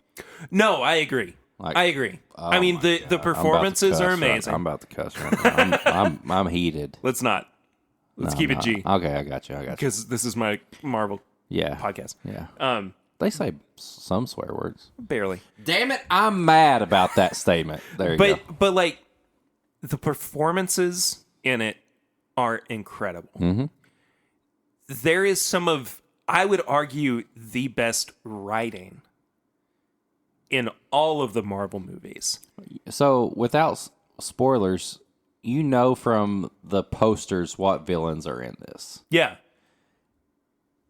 No, I agree. I agree. I mean, the performances are amazing. I'm about to cuss right now. I'm heated. Let's not. Let's keep it G. Okay, I got you. Because this is my Marvel podcast. Yeah. They say some swear words. Barely. Damn it, I'm mad about that statement. There you go. But like, the performances in it are incredible. Mm-hmm. There is some of, I would argue, the best writing in all of the Marvel movies. So, without spoilers, you know from the posters what villains are in this. Yeah.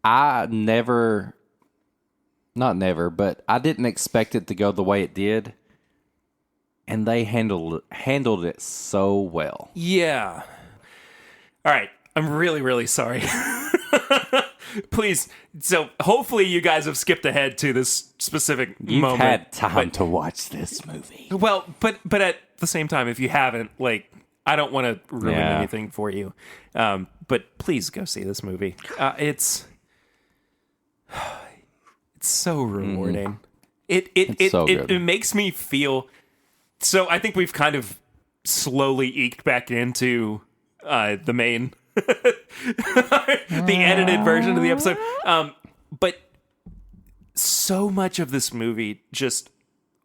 I but I didn't expect it to go the way it did. And they handled it so well. Yeah. All right. I'm really, really sorry. Please. So hopefully you guys have skipped ahead to this specific moment. You've had time to watch this movie. Well, but at the same time, if you haven't, like, I don't want to ruin anything for you. But please go see this movie. It's so rewarding. It makes me feel. So I think we've kind of slowly eked back into the main, the edited version of the episode. But so much of this movie just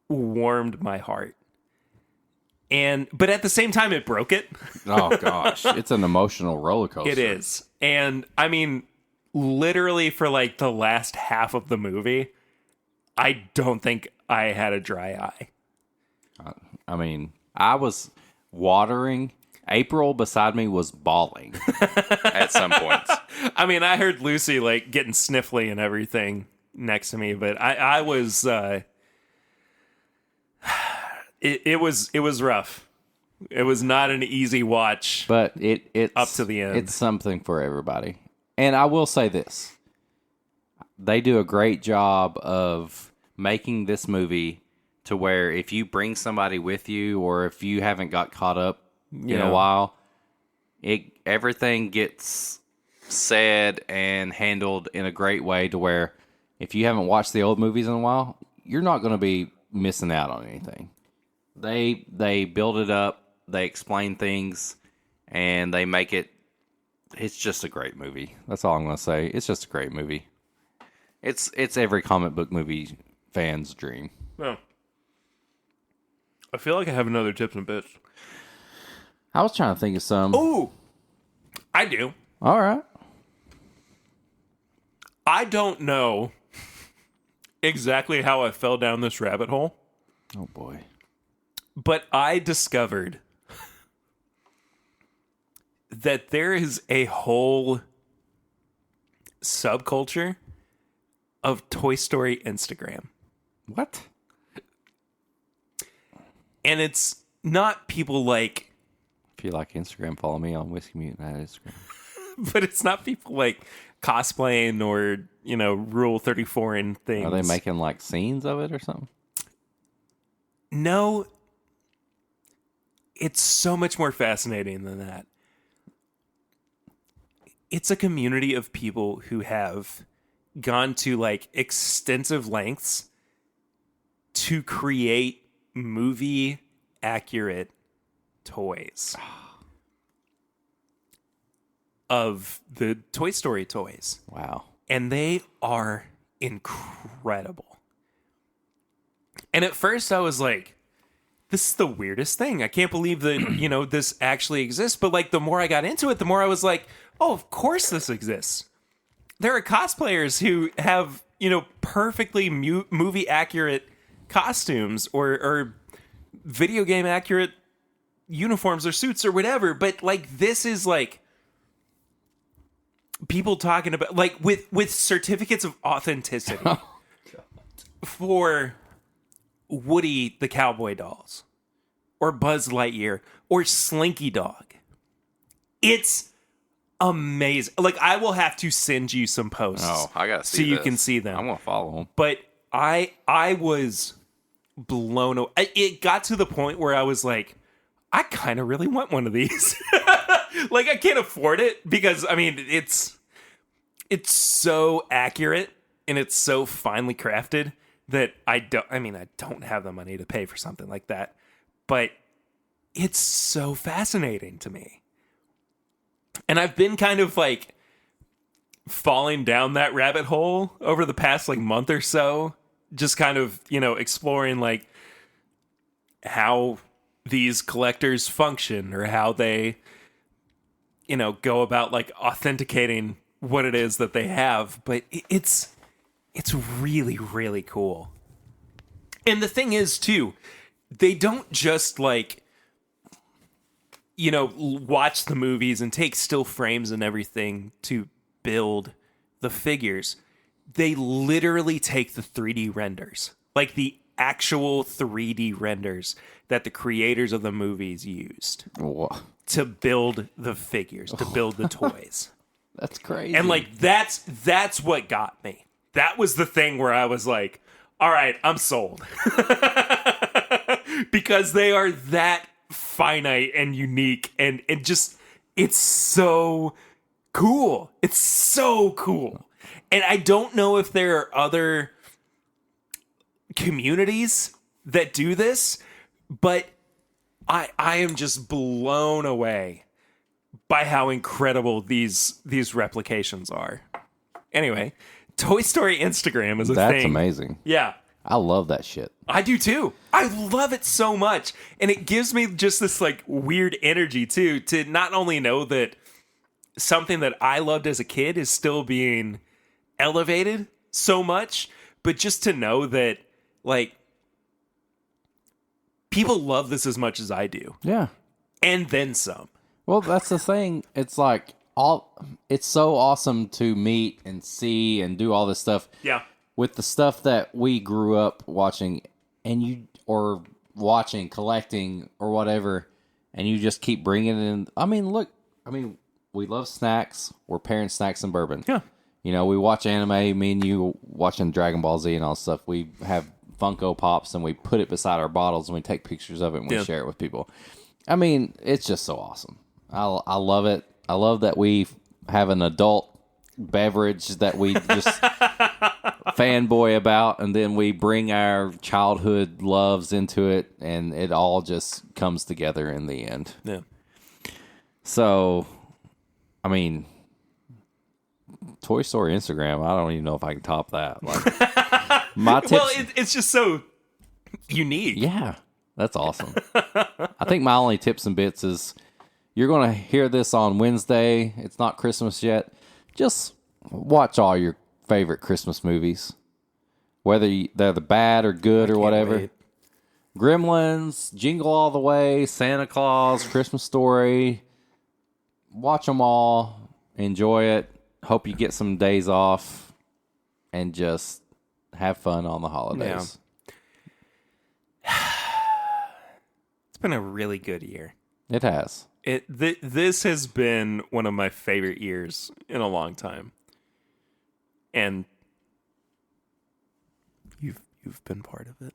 warmed my heart. But at the same time, it broke it. Oh, gosh. It's an emotional roller coaster. It is. And I mean, literally for like the last half of the movie, I don't think I had a dry eye. I mean, I was watering. April beside me was bawling at some points. I mean, I heard Lucy like getting sniffly and everything next to me, but I was. It was rough. It was not an easy watch. But it's up to the end. It's something for everybody. And I will say this. They do a great job of making this movie to where if you bring somebody with you or if you haven't got caught up in a while, everything gets said and handled in a great way to where if you haven't watched the old movies in a while, you're not going to be missing out on anything. They build it up, they explain things, and they make it. It's just a great movie. That's all I'm going to say. It's just a great movie. It's every comic book movie fan's dream. Well, I feel like I have another tips and bits. I was trying to think of some. Oh, I do. All right. I don't know exactly how I fell down this rabbit hole, Oh, boy. but I discovered that there is a whole subculture of Toy Story Instagram. What? And it's not people like, If you like Instagram, follow me on Whiskey Mutant at Instagram. but it's not people like cosplaying or, Rule 34 and things. Are they making like scenes of it or something? No, it's so much more fascinating than that. It's a community of people who have gone to like extensive lengths to create movie accurate toys of the Toy Story toys. Wow. And they are incredible. And at first I was like, this is the weirdest thing. I can't believe that, this actually exists. But like the more I got into it, the more I was like, oh, of course this exists. There are cosplayers who have, perfectly movie accurate costumes or video game accurate uniforms or suits or whatever. But like this is like people talking about like with certificates of authenticity for Woody the Cowboy dolls or Buzz Lightyear or Slinky Dog. It's amazing. Like I will have to send you some posts. Oh, I gotta see so you this. can see them. I'm going to follow them. But I was blown away. It got to the point where I was like, I kind of really want one of these. Like I can't afford it because it's so accurate and it's so finely crafted that I don't have the money to pay for something like that. But it's so fascinating to me. And I've been kind of like falling down that rabbit hole over the past like month or so, just kind of, exploring like how these collectors function or how they, go about like authenticating what it is that they have. But it's really, really cool. And the thing is too, they don't just like, watch the movies and take still frames and everything to build the figures. They literally take the 3D renders, like the actual 3D renders that the creators of the movies used to build the figures, to build the toys. That's crazy. And like that's what got me. That was the thing where I was like, all right, I'm sold. Because they are that finite and unique and just it's so cool. It's so cool. And I don't know if there are other communities that do this, but I am just blown away by how incredible these replications are. Anyway, Toy Story Instagram is a thing. That's amazing. Yeah. I love that shit. I do too. I love it so much. And it gives me just this like weird energy too, to not only know that something that I loved as a kid is still being elevated so much, but just to know that like people love this as much as I do. Yeah. And then some. Well, that's the thing. It's like it's so awesome to meet and see and do all this stuff. Yeah. With the stuff that we grew up watching collecting or whatever, and you just keep bringing it in. I mean, look, we love snacks. We're pairing snacks and bourbon. Yeah. You know, we watch anime. Me and you watching Dragon Ball Z and all stuff. We have Funko Pops, and we put it beside our bottles, and we take pictures of it, and we share it with people. I mean, it's just so awesome. I love it. I love that we have an adult beverage that we just fanboy about, and then we bring our childhood loves into it, and it all just comes together in the end. Yeah. So, I mean, Toy Story Instagram, I don't even know if I can top that. Like, my tips. Well, it's just so unique. Yeah, that's awesome. I think my only tips and bits is you're going to hear this on Wednesday. It's not Christmas yet. Just watch all your favorite Christmas movies, whether they're the bad or good or whatever. Wait. Gremlins, Jingle All the Way, Santa Claus, Christmas Story. Watch them all. Enjoy it. Hope you get some days off and just have fun on the holidays. Yeah. It's been a really good year. It has. This has been one of my favorite years in a long time. And you've been part of it.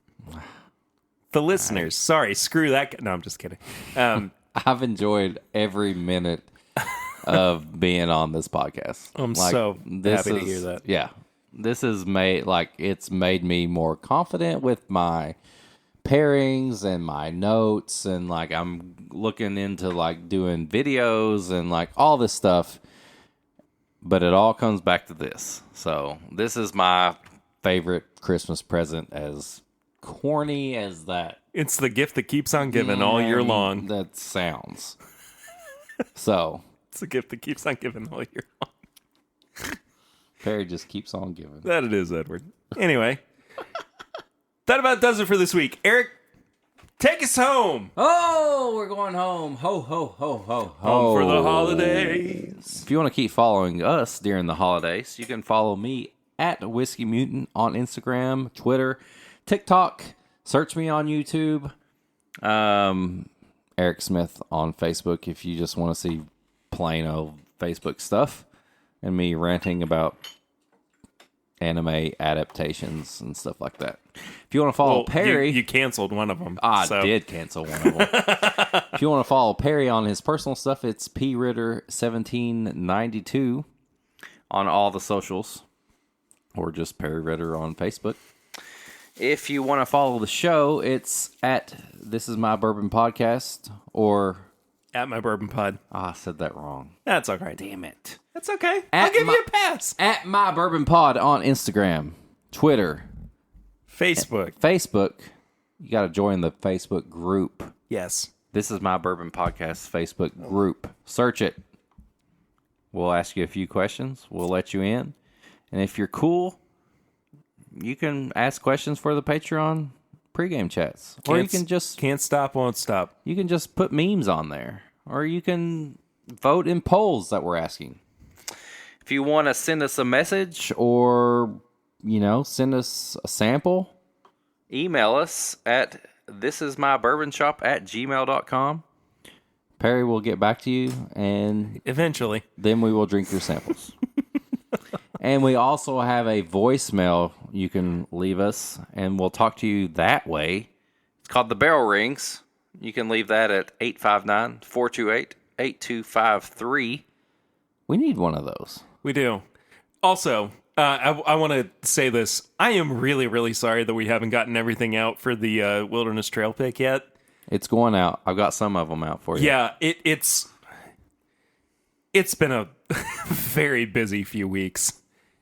The listeners, sorry, screw that. No, I'm just kidding. I've enjoyed every minute of being on this podcast. I'm so happy to hear that. Yeah. This has it's made me more confident with my pairings and my notes, and like I'm looking into like doing videos and like all this stuff. But it all comes back to this. So this is my favorite Christmas present, as corny as that. It's the gift that keeps on giving all year long. That sounds. So It's the gift that keeps on giving all year long. Perry just keeps on giving. That it is, Edward. Anyway, that about does it for this week. Eric, take us home. Oh, we're going home. Ho, ho, ho, ho, ho. Home for the holidays. If you want to keep following us during the holidays, you can follow me at Whiskey Mutant on Instagram, Twitter, TikTok. Search me on YouTube. Eric Smith on Facebook if you just want to see plain old Facebook stuff and me ranting about anime adaptations and stuff like that. If you want to follow Perry... You canceled one of them. I did cancel one of them. If you want to follow Perry on his personal stuff, it's pritter1792 on all the socials, or just Perry Ritter on Facebook. If you want to follow the show, it's at This Is My Bourbon Podcast, or... At My Bourbon Pod. I said that wrong. That's all right. Damn it. That's okay. I'll give you a pass. At My Bourbon Pod on Instagram, Twitter, Facebook. You got to join the Facebook group. Yes. This Is My Bourbon Podcast Facebook group. Search it. We'll ask you a few questions. We'll let you in. And if you're cool, you can ask questions for the Patreon pregame chats. Or you can just... Can't stop, won't stop. You can just put memes on there. Or you can vote in polls that we're asking. If you want to send us a message or, send us a sample, email us at thisismybourbonshop@gmail.com. Perry will get back to you, and eventually, then we will drink your samples. And we also have a voicemail you can leave us, and we'll talk to you that way. It's called The Barrel Rings. You can leave that at 859-428-8253. We need one of those. We do. Also, I want to say this. I am really, really sorry that we haven't gotten everything out for the Wilderness Trail pick yet. It's going out. I've got some of them out for you. Yeah, it's been a very busy few weeks,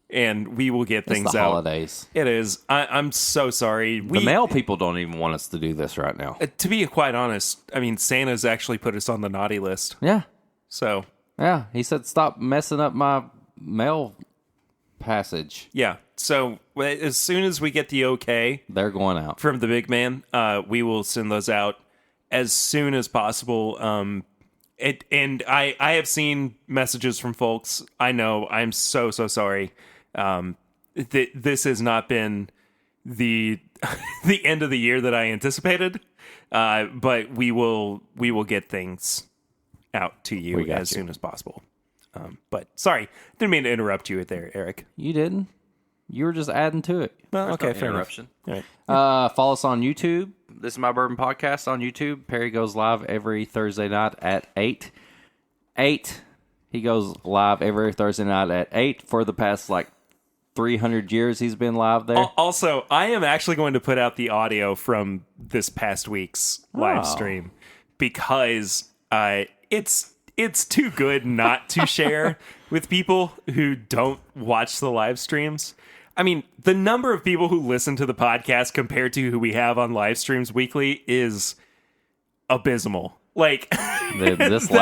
and we will get things the out. Holidays. It is. I'm so sorry. The mail people don't even want us to do this right now. To be quite honest, I mean, Santa's actually put us on the naughty list. Yeah. So. Yeah, he said stop messing up my mail passage. Yeah. So as soon as we get the okay, they're going out from the big man. We will send those out as soon as possible. And I have seen messages from folks. I know. I'm so sorry. This has not been the the end of the year that I anticipated. But we will get things out to you as soon as possible. But sorry, didn't mean to interrupt you there, Eric. You didn't. You were just adding to it. Well, There's okay, no fair interruption. enough. All right. Follow us on YouTube. This is My Bourbon Podcast on YouTube. Perry goes live every Thursday night at 8. He goes live every Thursday night at 8 for the past, 300 years he's been live there. Also, I am actually going to put out the audio from this past week's live stream because it's too good not to share with people who don't watch the live streams. I mean, the number of people who listen to the podcast compared to who we have on live streams weekly is abysmal. That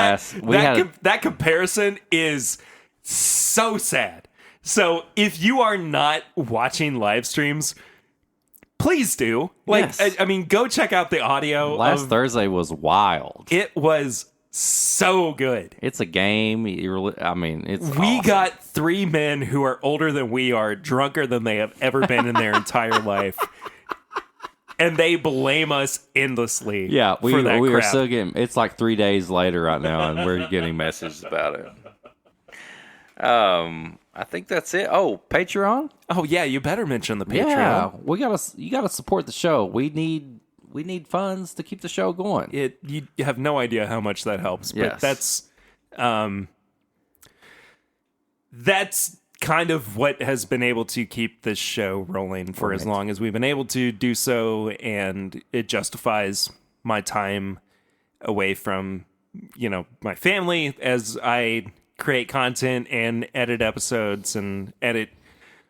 comparison is so sad. So if you are not watching live streams, please do. Yes. I mean, go check out the audio. Last Thursday was wild. It was so good. It's a game. It's We awesome. got 3 men who are older than we are, drunker than they have ever been in their entire life. And they blame us endlessly. Yeah, we for that are crap. still getting. It's 3 days later right now, and we're getting messages about it. I think that's it. Oh, Patreon. Oh yeah, you better mention the Patreon. Yeah, you gotta support the show. We need funds to keep the show going. You have no idea how much that helps, but Yes. that's kind of what has been able to keep this show rolling for as long as we've been able to do so, and it justifies my time away from my family as I create content and edit episodes and edit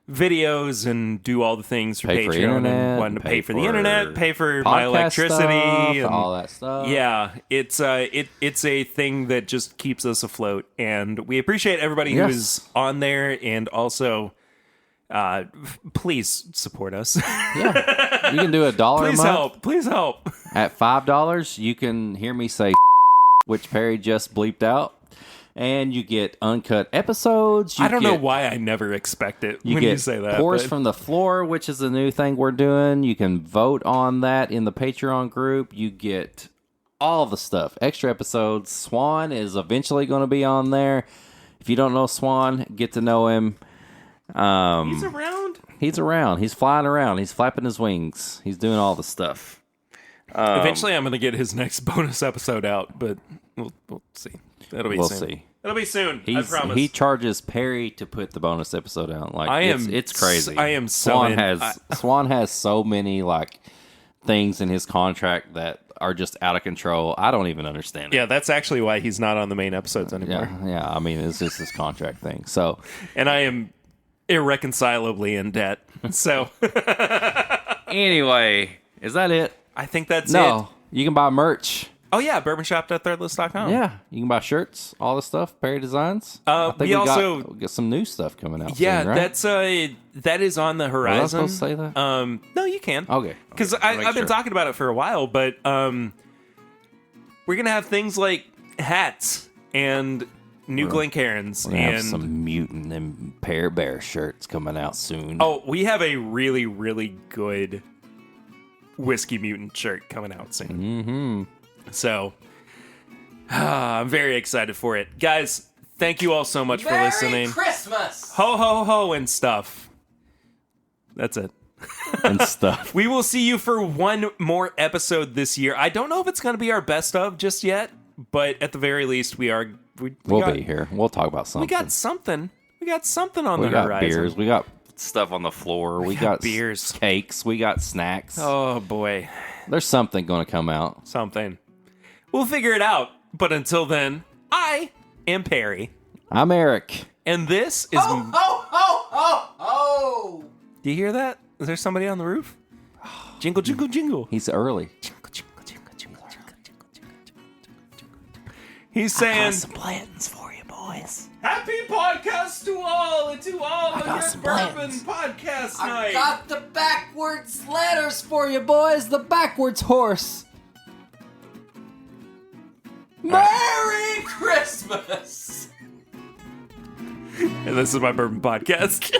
videos and do all the things for Pay for Patreon internet, and wanting to pay for the for internet, pay for my podcast electricity, stuff, and all that stuff. yeah, it's a thing that just keeps us afloat, and we appreciate everybody who is on there, and also please support us. Yeah, you can do $1 a month. Please help. At $5, you can hear me say, which Perry just bleeped out. And you get uncut episodes. I don't know why I never expect it when you say that. Pours from the floor, which is a new thing we're doing. You can vote on that in the Patreon group. You get all the stuff. Extra episodes. Swan is eventually going to be on there. If you don't know Swan, get to know him. He's around. He's around. He's flying around. He's flapping his wings. He's doing all the stuff. Eventually, I'm going to get his next bonus episode out, but we'll see. We'll see. It'll be soon. I promise. He charges Perry to put the bonus episode out. It's crazy. I am so Swan has so many things in his contract that are just out of control. I don't even understand it. Yeah, that's actually why he's not on the main episodes anymore. Yeah. I mean, it's just this contract thing. So, and I am irreconcilably in debt. So, anyway, is that it? I think that's it. No, you can buy merch. Oh, yeah, bourbonshop.threadless.com. Yeah, you can buy shirts, all the stuff, Perry Designs. I think we also got some new stuff coming out. Yeah, soon, right? that is on the horizon. Was I supposed to say that? No, you can. Okay. Because I've been talking about it for a while, but we're going to have things like hats and new Glencairns. We're gonna have some Mutant and Pear Bear shirts coming out soon. Oh, we have a really, really good Whiskey Mutant shirt coming out soon. Mm-hmm. So, I'm very excited for it. Guys, thank you all so much for listening. Merry Christmas! Ho, ho, ho, and stuff. That's it. And stuff. We will see you for one more episode this year. I don't know if it's going to be our best of just yet, but at the very least, we'll be here. We'll talk about something. We got something. We got something on the got horizon. Beers. We got stuff on the floor. We got beers. Cakes. We got snacks. Oh, boy. There's something going to come out. Something. We'll figure it out. But until then, I am Perry. I'm Eric. And this is... Ho, ho, ho, ho, ho! Do you hear that? Is there somebody on the roof? Jingle, jingle, jingle. He's early. He's saying... some plans for you, boys. Happy podcast to all and to all of your some bourbon plans. podcast I night. got the backwards letters for you, boys. The backwards horse. Merry Christmas! And this is my bourbon podcast.